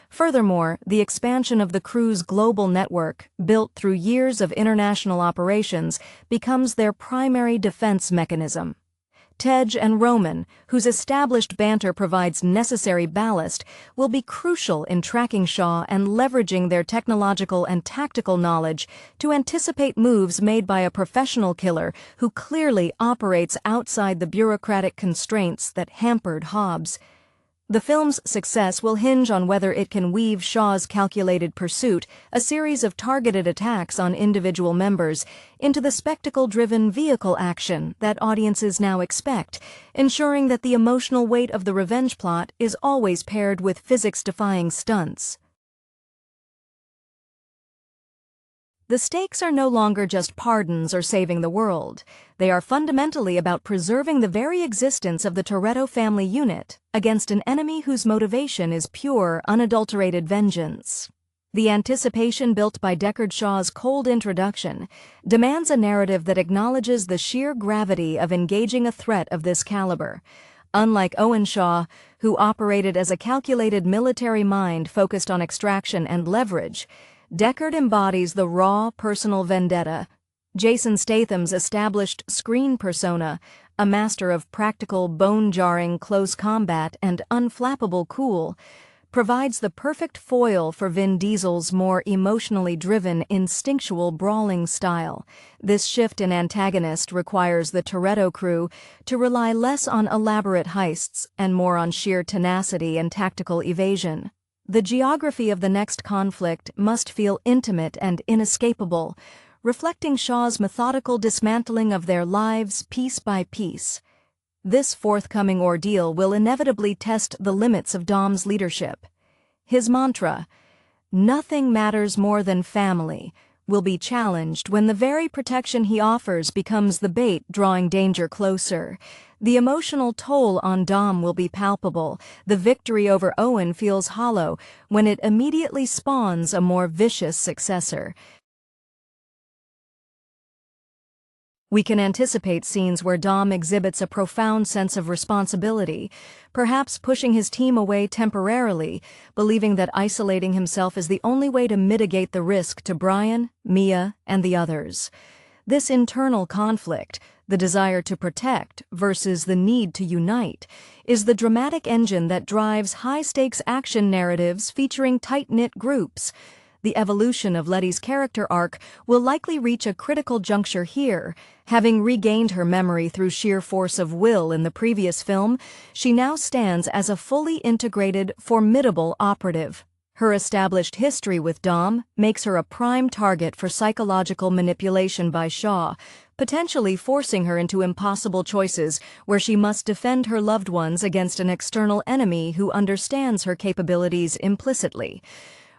Furthermore, the expansion of the crew's global network, built through years of international operations, becomes their primary defense mechanism. Tej and Roman, whose established banter provides necessary ballast, will be crucial in tracking Shaw and leveraging their technological and tactical knowledge to anticipate moves made by a professional killer who clearly operates outside the bureaucratic constraints that hampered Hobbs. The film's success will hinge on whether it can weave Shaw's calculated pursuit, a series of targeted attacks on individual members, into the spectacle-driven vehicle action that audiences now expect, ensuring that the emotional weight of the revenge plot is always paired with physics-defying stunts. The stakes are no longer just pardons or saving the world. They are fundamentally about preserving the very existence of the Toretto family unit against an enemy whose motivation is pure, unadulterated vengeance. The anticipation built by Deckard Shaw's cold introduction demands a narrative that acknowledges the sheer gravity of engaging a threat of this caliber. Unlike Owen Shaw, who operated as a calculated military mind focused on extraction and leverage, Deckard embodies the raw, personal vendetta. Jason Statham's established screen persona, a master of practical, bone-jarring close combat and unflappable cool, provides the perfect foil for Vin Diesel's more emotionally driven, instinctual brawling style. This shift in antagonist requires the Toretto crew to rely less on elaborate heists and more on sheer tenacity and tactical evasion. The geography of the next conflict must feel intimate and inescapable, reflecting Shaw's methodical dismantling of their lives piece by piece. This forthcoming ordeal will inevitably test the limits of Dom's leadership. His mantra, "Nothing matters more than family," will be challenged when the very protection he offers becomes the bait drawing danger closer. The emotional toll on Dom will be palpable. The victory over Owen feels hollow when it immediately spawns a more vicious successor. We can anticipate scenes where Dom exhibits a profound sense of responsibility, perhaps pushing his team away temporarily, believing that isolating himself is the only way to mitigate the risk to Brian, Mia, and the others. This internal conflict, the desire to protect versus the need to unite, is the dramatic engine that drives high-stakes action narratives featuring tight-knit groups. The evolution of Letty's character arc will likely reach a critical juncture here. Having regained her memory through sheer force of will in the previous film, she now stands as a fully integrated, formidable operative. Her established history with Dom makes her a prime target for psychological manipulation by Shaw, potentially forcing her into impossible choices where she must defend her loved ones against an external enemy who understands her capabilities implicitly.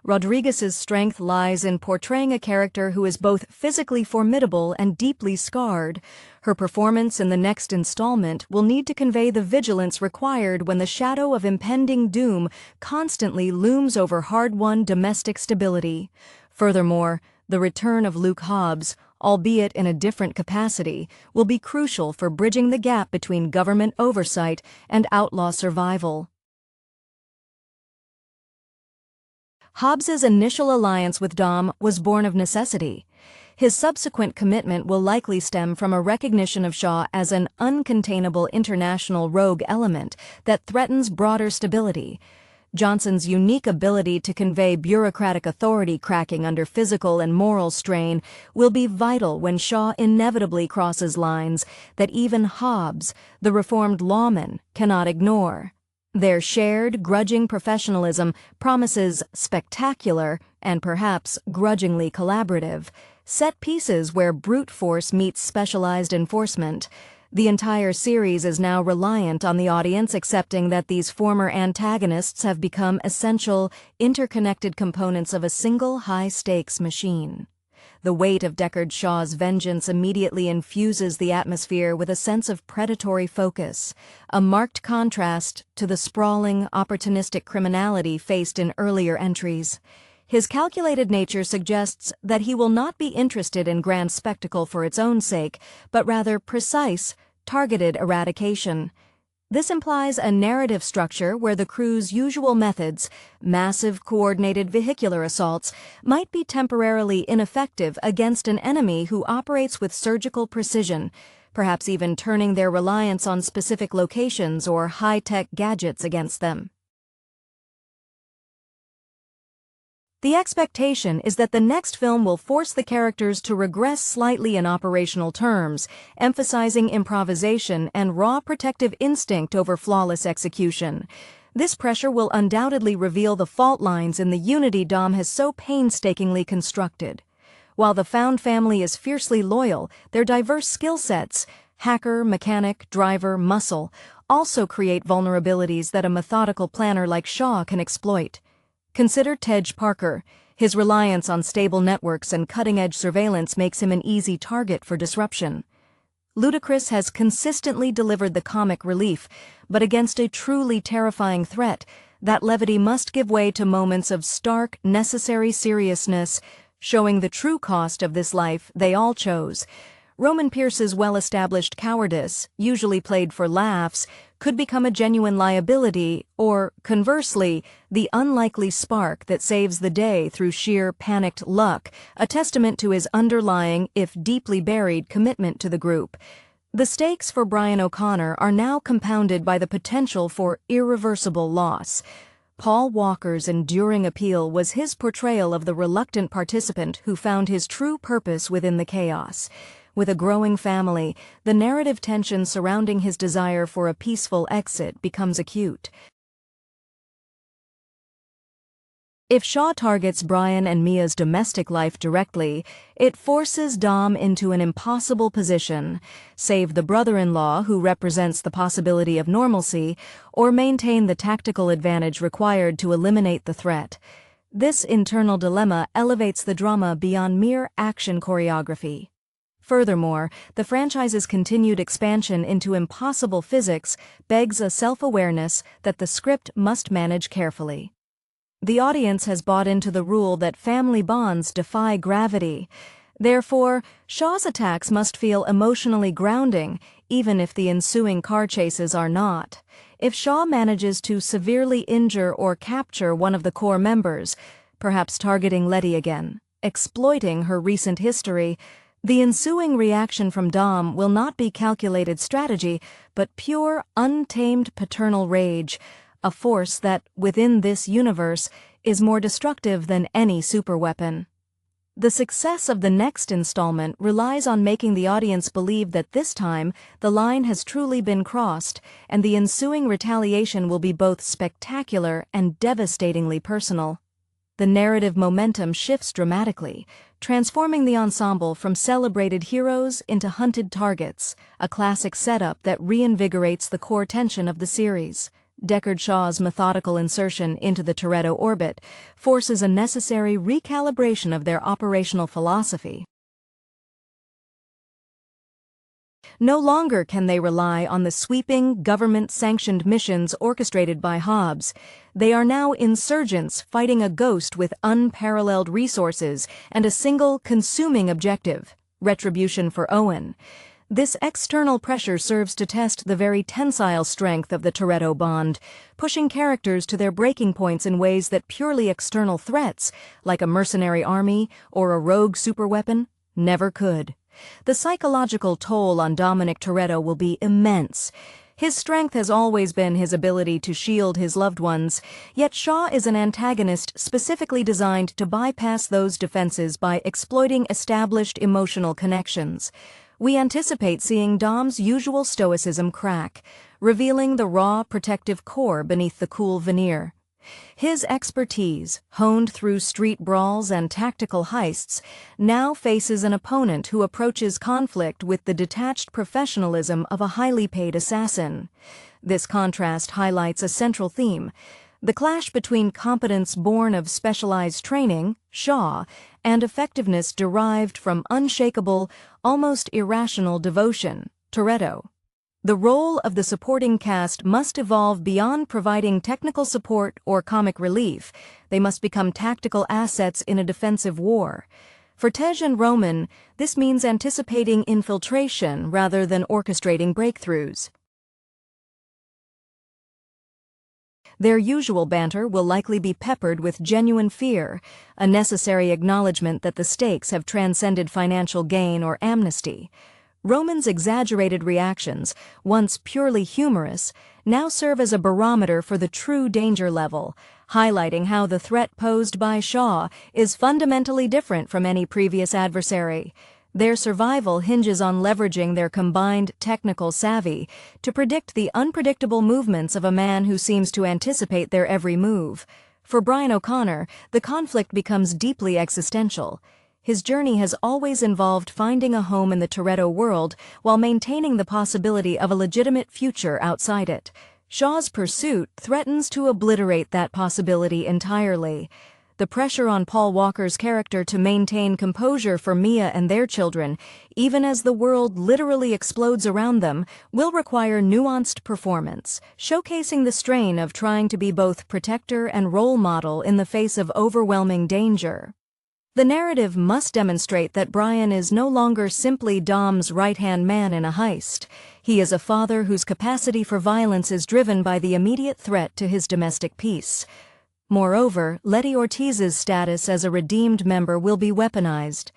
Rodriguez's strength lies in portraying a character who is both physically formidable and deeply scarred. Her performance in the next installment will need to convey the vigilance required when the shadow of impending doom constantly looms over hard-won domestic stability. Furthermore, the return of Luke Hobbs, albeit in a different capacity, will be crucial for bridging the gap between government oversight and outlaw survival. Hobbs's initial alliance with Dom was born of necessity. His subsequent commitment will likely stem from a recognition of Shaw as an uncontainable international rogue element that threatens broader stability. Johnson's unique ability to convey bureaucratic authority cracking under physical and moral strain will be vital when Shaw inevitably crosses lines that even Hobbs, the reformed lawman, cannot ignore. Their shared, grudging professionalism promises spectacular and perhaps grudgingly collaborative set pieces where brute force meets specialized enforcement. The entire series is now reliant on the audience accepting that these former antagonists have become essential, interconnected components of a single high-stakes machine. The weight of Deckard Shaw's vengeance immediately infuses the atmosphere with a sense of predatory focus, a marked contrast to the sprawling, opportunistic criminality faced in earlier entries. His calculated nature suggests that he will not be interested in grand spectacle for its own sake, but rather precise, targeted eradication. This implies a narrative structure where the crew's usual methods, massive coordinated vehicular assaults, might be temporarily ineffective against an enemy who operates with surgical precision, perhaps even turning their reliance on specific locations or high-tech gadgets against them. The expectation is that the next film will force the characters to regress slightly in operational terms, emphasizing improvisation and raw protective instinct over flawless execution. This pressure will undoubtedly reveal the fault lines in the unity Dom has so painstakingly constructed. While the found family is fiercely loyal, their diverse skill sets, hacker, mechanic, driver, muscle, also create vulnerabilities that a methodical planner like Shaw can exploit. Consider Tej Parker. His reliance on stable networks and cutting-edge surveillance makes him an easy target for disruption. Ludacris has consistently delivered the comic relief, but against a truly terrifying threat, that levity must give way to moments of stark, necessary seriousness, showing the true cost of this life they all chose. Roman Pierce's well-established cowardice, usually played for laughs, could become a genuine liability, or, conversely, the unlikely spark that saves the day through sheer panicked luck, a testament to his underlying, if deeply buried, commitment to the group. The stakes for Brian O'Connor are now compounded by the potential for irreversible loss. Paul Walker's enduring appeal was his portrayal of the reluctant participant who found his true purpose within the chaos. With a growing family, the narrative tension surrounding his desire for a peaceful exit becomes acute. If Shaw targets Brian and Mia's domestic life directly, it forces Dom into an impossible position: save the brother-in-law who represents the possibility of normalcy, or maintain the tactical advantage required to eliminate the threat. This internal dilemma elevates the drama beyond mere action choreography. Furthermore, the franchise's continued expansion into impossible physics begs a self-awareness that the script must manage carefully. The audience has bought into the rule that family bonds defy gravity. Therefore, Shaw's attacks must feel emotionally grounding, even if the ensuing car chases are not. If Shaw manages to severely injure or capture one of the core members, perhaps targeting Letty again, exploiting her recent history, the ensuing reaction from Dom will not be calculated strategy, but pure, untamed paternal rage, a force that, within this universe, is more destructive than any superweapon. The success of the next installment relies on making the audience believe that this time the line has truly been crossed, and the ensuing retaliation will be both spectacular and devastatingly personal. The narrative momentum shifts dramatically, transforming the ensemble from celebrated heroes into hunted targets, a classic setup that reinvigorates the core tension of the series. Deckard Shaw's methodical insertion into the Toretto orbit forces a necessary recalibration of their operational philosophy. No longer can they rely on the sweeping, government-sanctioned missions orchestrated by Hobbs. They are now insurgents fighting a ghost with unparalleled resources and a single, consuming objective: retribution for Owen. This external pressure serves to test the very tensile strength of the Toretto bond, pushing characters to their breaking points in ways that purely external threats, like a mercenary army or a rogue superweapon, never could. The psychological toll on Dominic Toretto will be immense. His strength has always been his ability to shield his loved ones, yet Shaw is an antagonist specifically designed to bypass those defenses by exploiting established emotional connections. We anticipate seeing Dom's usual stoicism crack, revealing the raw, protective core beneath the cool veneer. His expertise, honed through street brawls and tactical heists, now faces an opponent who approaches conflict with the detached professionalism of a highly paid assassin. This contrast highlights a central theme: the clash between competence born of specialized training, Shaw, and effectiveness derived from unshakable, almost irrational devotion, Toretto. The role of the supporting cast must evolve beyond providing technical support or comic relief. They must become tactical assets in a defensive war. For Tej and Roman, this means anticipating infiltration rather than orchestrating breakthroughs. Their usual banter will likely be peppered with genuine fear, a necessary acknowledgement that the stakes have transcended financial gain or amnesty. Roman's exaggerated reactions, once purely humorous, now serve as a barometer for the true danger level, highlighting how the threat posed by Shaw is fundamentally different from any previous adversary. Their survival hinges on leveraging their combined technical savvy to predict the unpredictable movements of a man who seems to anticipate their every move. For Brian O'Connor, the conflict becomes deeply existential. His journey has always involved finding a home in the Toretto world while maintaining the possibility of a legitimate future outside it. Shaw's pursuit threatens to obliterate that possibility entirely. The pressure on Paul Walker's character to maintain composure for Mia and their children, even as the world literally explodes around them, will require nuanced performance, showcasing the strain of trying to be both protector and role model in the face of overwhelming danger. The narrative must demonstrate that Brian is no longer simply Dom's right-hand man in a heist. He is a father whose capacity for violence is driven by the immediate threat to his domestic peace. Moreover, Letty Ortiz's status as a redeemed member will be weaponized.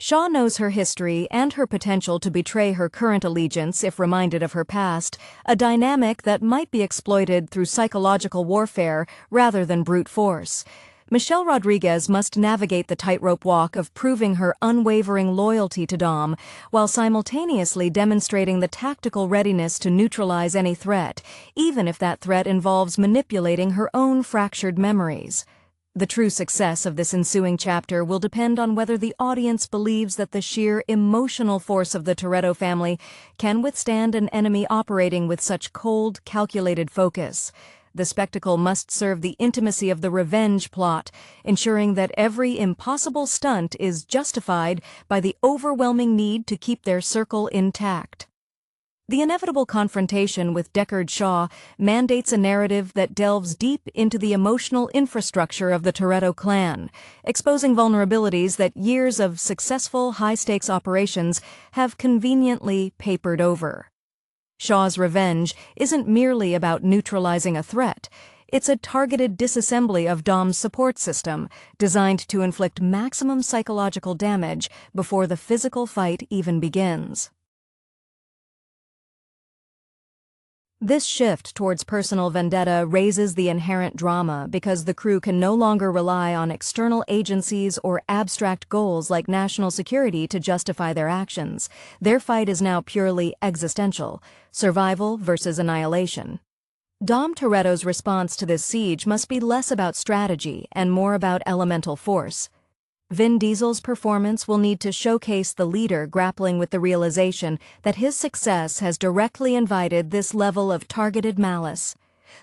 Shaw knows her history and her potential to betray her current allegiance if reminded of her past, a dynamic that might be exploited through psychological warfare rather than brute force. Michelle Rodriguez must navigate the tightrope walk of proving her unwavering loyalty to Dom, while simultaneously demonstrating the tactical readiness to neutralize any threat, even if that threat involves manipulating her own fractured memories. The true success of this ensuing chapter will depend on whether the audience believes that the sheer emotional force of the Toretto family can withstand an enemy operating with such cold, calculated focus. The spectacle must serve the intimacy of the revenge plot, ensuring that every impossible stunt is justified by the overwhelming need to keep their circle intact. The inevitable confrontation with Deckard Shaw mandates a narrative that delves deep into the emotional infrastructure of the Toretto clan, exposing vulnerabilities that years of successful high-stakes operations have conveniently papered over. Shaw's revenge isn't merely about neutralizing a threat. It's a targeted disassembly of Dom's support system, designed to inflict maximum psychological damage before the physical fight even begins. This shift towards personal vendetta raises the inherent drama because the crew can no longer rely on external agencies or abstract goals like national security to justify their actions. Their fight is now purely existential: survival versus annihilation. Dom Toretto's response to this siege must be less about strategy and more about elemental force. Vin Diesel's performance will need to showcase the leader grappling with the realization that his success has directly invited this level of targeted malice.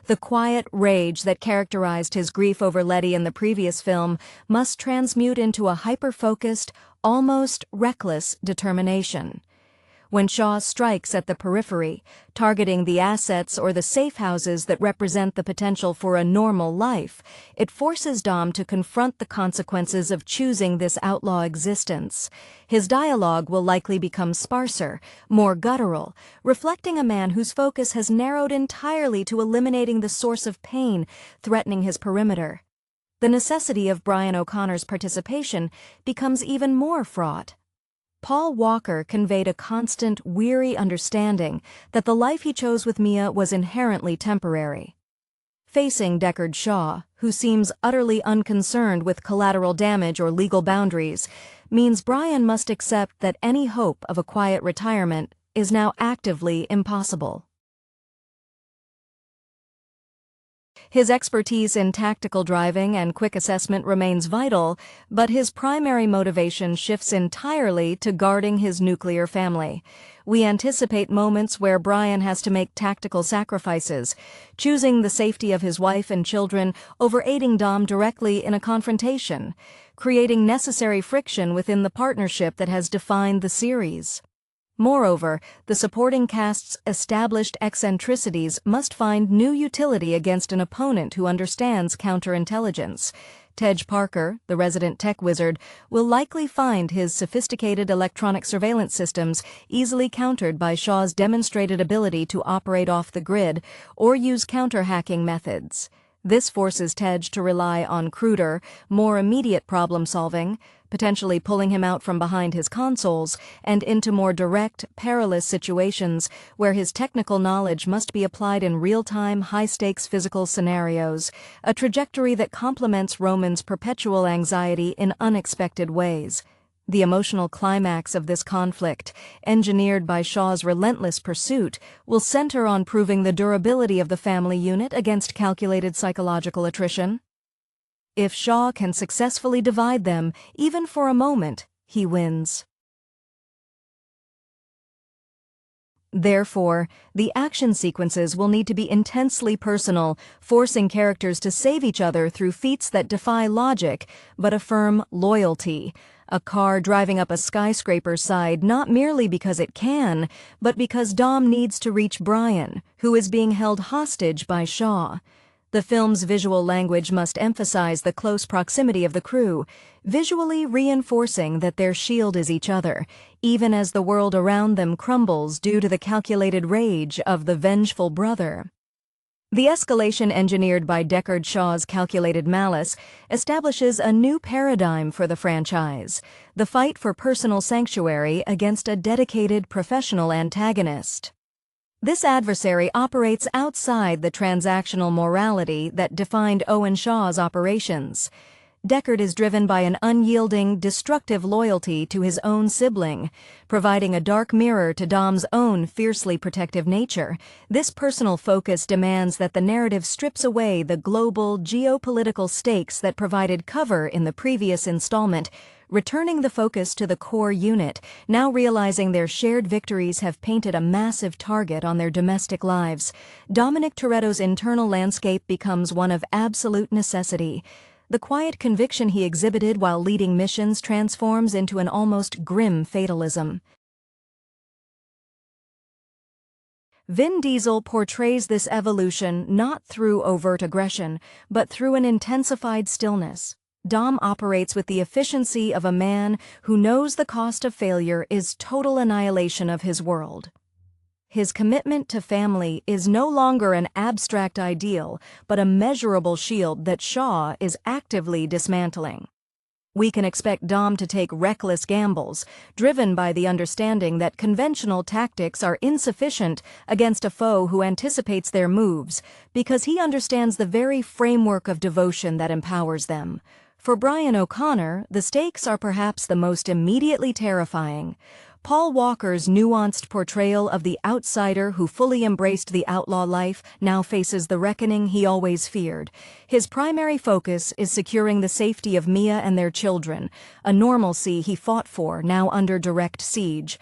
The quiet rage that characterized his grief over Letty in the previous film must transmute into a hyper-focused, almost reckless determination. When Shaw strikes at the periphery, targeting the assets or the safe houses that represent the potential for a normal life, it forces Dom to confront the consequences of choosing this outlaw existence. His dialogue will likely become sparser, more guttural, reflecting a man whose focus has narrowed entirely to eliminating the source of pain threatening his perimeter. The necessity of Brian O'Connor's participation becomes even more fraught. Paul Walker conveyed a constant, weary understanding that the life he chose with Mia was inherently temporary. Facing Deckard Shaw, who seems utterly unconcerned with collateral damage or legal boundaries, means Brian must accept that any hope of a quiet retirement is now actively impossible. His expertise in tactical driving and quick assessment remains vital, but his primary motivation shifts entirely to guarding his nuclear family. We anticipate moments where Brian has to make tactical sacrifices, choosing the safety of his wife and children over aiding Dom directly in a confrontation, creating necessary friction within the partnership that has defined the series. Moreover, the supporting cast's established eccentricities must find new utility against an opponent who understands counterintelligence. Tej Parker, the resident tech wizard, will likely find his sophisticated electronic surveillance systems easily countered by Shaw's demonstrated ability to operate off the grid or use counter-hacking methods. This forces Tej to rely on cruder, more immediate problem-solving, potentially pulling him out from behind his consoles and into more direct, perilous situations where his technical knowledge must be applied in real-time, high-stakes physical scenarios, a trajectory that complements Roman's perpetual anxiety in unexpected ways. The emotional climax of this conflict, engineered by Shaw's relentless pursuit, will center on proving the durability of the family unit against calculated psychological attrition. If Shaw can successfully divide them, even for a moment, he wins. Therefore, the action sequences will need to be intensely personal, forcing characters to save each other through feats that defy logic but affirm loyalty. A car driving up a skyscraper's side not merely because it can, but because Dom needs to reach Brian, who is being held hostage by Shaw. The film's visual language must emphasize the close proximity of the crew, visually reinforcing that their shield is each other, even as the world around them crumbles due to the calculated rage of the vengeful brother. The escalation engineered by Deckard Shaw's calculated malice establishes a new paradigm for the franchise, the fight for personal sanctuary against a dedicated professional antagonist. This adversary operates outside the transactional morality that defined Owen Shaw's operations. Deckard is driven by an unyielding, destructive loyalty to his own sibling, providing a dark mirror to Dom's own fiercely protective nature. This personal focus demands that the narrative strips away the global, geopolitical stakes that provided cover in the previous installment, returning the focus to the core unit, now realizing their shared victories have painted a massive target on their domestic lives. Dominic Toretto's internal landscape becomes one of absolute necessity. The quiet conviction he exhibited while leading missions transforms into an almost grim fatalism. Vin Diesel portrays this evolution not through overt aggression, but through an intensified stillness. Dom operates with the efficiency of a man who knows the cost of failure is total annihilation of his world. His commitment to family is no longer an abstract ideal, but a measurable shield that Shaw is actively dismantling. We can expect Dom to take reckless gambles, driven by the understanding that conventional tactics are insufficient against a foe who anticipates their moves, because he understands the very framework of devotion that empowers them. For Brian O'Connor, the stakes are perhaps the most immediately terrifying. Paul Walker's nuanced portrayal of the outsider who fully embraced the outlaw life now faces the reckoning he always feared. His primary focus is securing the safety of Mia and their children, a normalcy he fought for now under direct siege.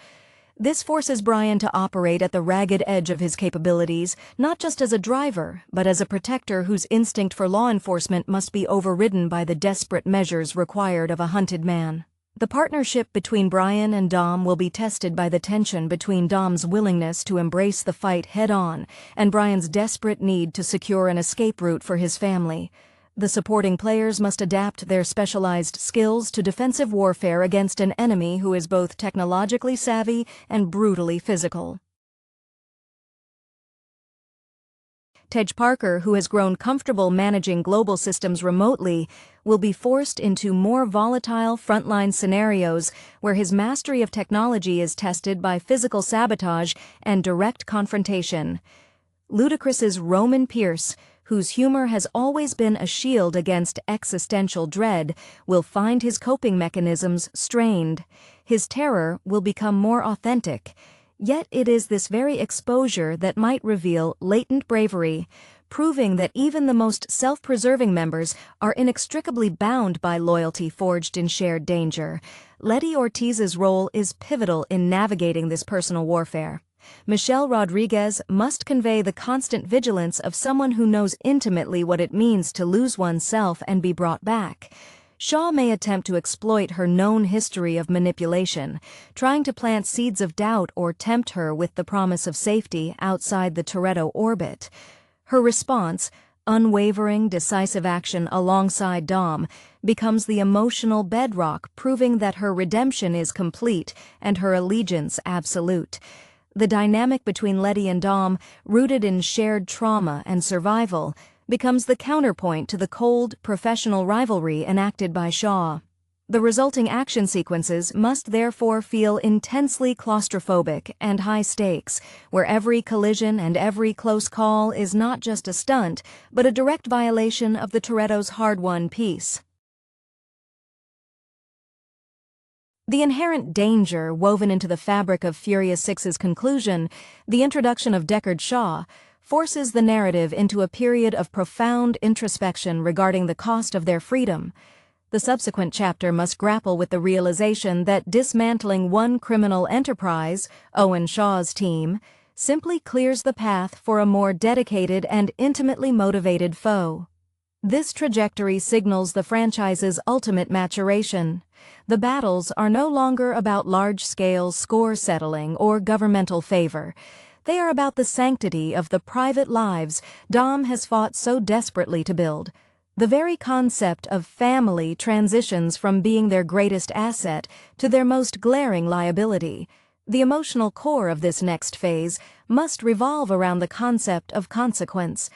This forces Brian to operate at the ragged edge of his capabilities, not just as a driver, but as a protector whose instinct for law enforcement must be overridden by the desperate measures required of a hunted man. The partnership between Brian and Dom will be tested by the tension between Dom's willingness to embrace the fight head-on and Brian's desperate need to secure an escape route for his family. The supporting players must adapt their specialized skills to defensive warfare against an enemy who is both technologically savvy and brutally physical. Tej Parker, who has grown comfortable managing global systems remotely, will be forced into more volatile frontline scenarios where his mastery of technology is tested by physical sabotage and direct confrontation. Ludacris's Roman Pierce, whose humor has always been a shield against existential dread, will find his coping mechanisms strained. His terror will become more authentic. Yet it is this very exposure that might reveal latent bravery. proving that even the most self-preserving members are inextricably bound by loyalty forged in shared danger. Letty Ortiz's role is pivotal in navigating this personal warfare. Michelle Rodriguez must convey the constant vigilance of someone who knows intimately what it means to lose oneself and be brought back. Shaw may attempt to exploit her known history of manipulation, trying to plant seeds of doubt or tempt her with the promise of safety outside the Toretto orbit. Her response, unwavering, decisive action alongside Dom, becomes the emotional bedrock, proving that her redemption is complete and her allegiance absolute. The dynamic between Letty and Dom, rooted in shared trauma and survival, becomes the counterpoint to the cold, professional rivalry enacted by Shaw. The resulting action sequences must therefore feel intensely claustrophobic and high stakes, where every collision and every close call is not just a stunt, but a direct violation of the Toretto's hard-won peace. The inherent danger woven into the fabric of Furious 6's conclusion, the introduction of Deckard Shaw, forces the narrative into a period of profound introspection regarding the cost of their freedom. The subsequent chapter must grapple with the realization that dismantling one criminal enterprise, Owen Shaw's team, simply clears the path for a more dedicated and intimately motivated foe. This trajectory signals the franchise's ultimate maturation. The battles are no longer about large-scale score settling or governmental favor. They are about the sanctity of the private lives Dom has fought so desperately to build. The very concept of family transitions from being their greatest asset to their most glaring liability. The emotional core of this next phase must revolve around the concept of consequence.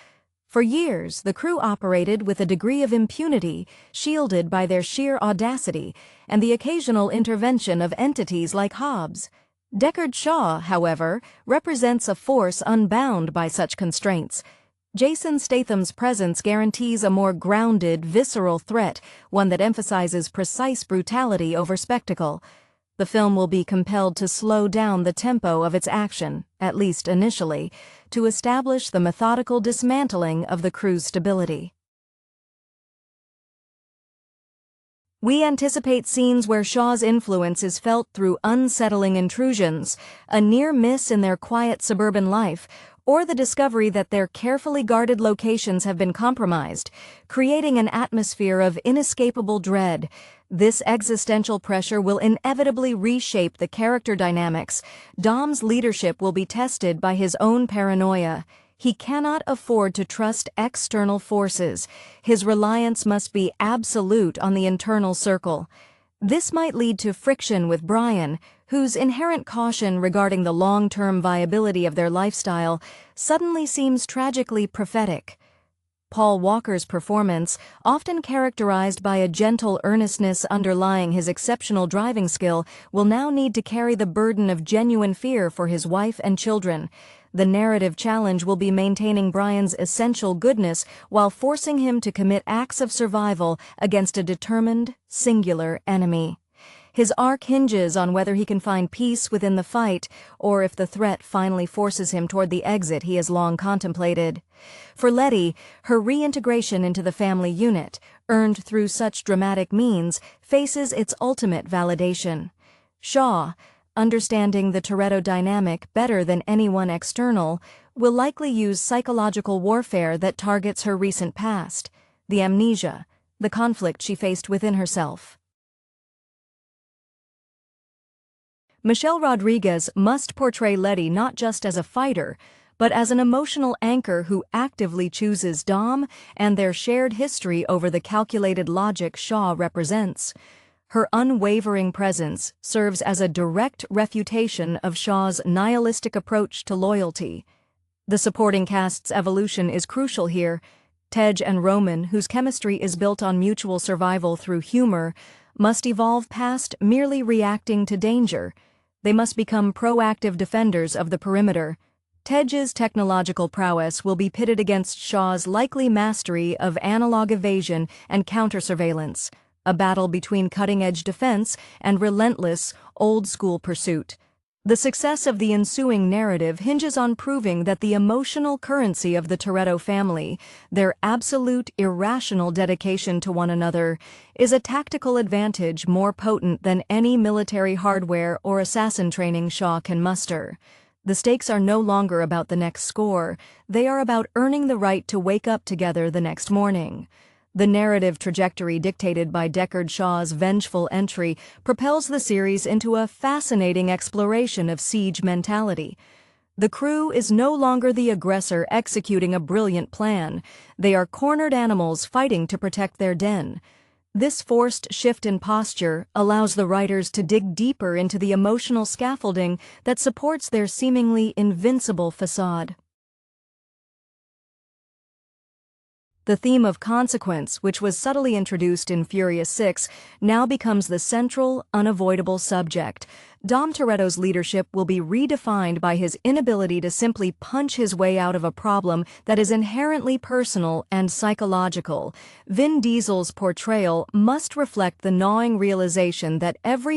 For years, the crew operated with a degree of impunity, shielded by their sheer audacity and the occasional intervention of entities like Hobbs. Deckard Shaw, however, represents a force unbound by such constraints. Jason Statham's presence guarantees a more grounded, visceral threat, one that emphasizes precise brutality over spectacle. The film will be compelled to slow down the tempo of its action, at least initially, to establish the methodical dismantling of the crew's stability. We anticipate scenes where Shaw's influence is felt through unsettling intrusions, a near miss in their quiet suburban life, or the discovery that their carefully guarded locations have been compromised, creating an atmosphere of inescapable dread. This existential pressure will inevitably reshape the character dynamics. Dom's leadership will be tested by his own paranoia. He cannot afford to trust external forces. His reliance must be absolute on the internal circle. This might lead to friction with Brian, whose inherent caution regarding the long-term viability of their lifestyle suddenly seems tragically prophetic. Paul Walker's performance, often characterized by a gentle earnestness underlying his exceptional driving skill, will now need to carry the burden of genuine fear for his wife and children. The narrative challenge will be maintaining Brian's essential goodness while forcing him to commit acts of survival against a determined, singular enemy. His arc hinges on whether he can find peace within the fight, or if the threat finally forces him toward the exit he has long contemplated. For Letty, her reintegration into the family unit, earned through such dramatic means, faces its ultimate validation. Shaw, understanding the Toretto dynamic better than anyone external, will likely use psychological warfare that targets her recent past, the amnesia, the conflict she faced within herself. Michelle Rodriguez must portray Letty not just as a fighter, but as an emotional anchor who actively chooses Dom and their shared history over the calculated logic Shaw represents. Her unwavering presence serves as a direct refutation of Shaw's nihilistic approach to loyalty. The supporting cast's evolution is crucial here. Tej and Roman, whose chemistry is built on mutual survival through humor, must evolve past merely reacting to danger. They must become proactive defenders of the perimeter. Tej's technological prowess will be pitted against Shaw's likely mastery of analog evasion and counter-surveillance, a battle between cutting-edge defense and relentless, old-school pursuit. The success of the ensuing narrative hinges on proving that the emotional currency of the Toretto family, their absolute irrational dedication to one another, is a tactical advantage more potent than any military hardware or assassin training Shaw can muster. The stakes are no longer about the next score, they are about earning the right to wake up together the next morning. The narrative trajectory dictated by Deckard Shaw's vengeful entry propels the series into a fascinating exploration of siege mentality. The crew is no longer the aggressor executing a brilliant plan, they are cornered animals fighting to protect their den. This forced shift in posture allows the writers to dig deeper into the emotional scaffolding that supports their seemingly invincible facade. The theme of consequence, which was subtly introduced in Furious 6, now becomes the central, unavoidable subject. Dom Toretto's leadership will be redefined by his inability to simply punch his way out of a problem that is inherently personal and psychological. Vin Diesel's portrayal must reflect the gnawing realization that every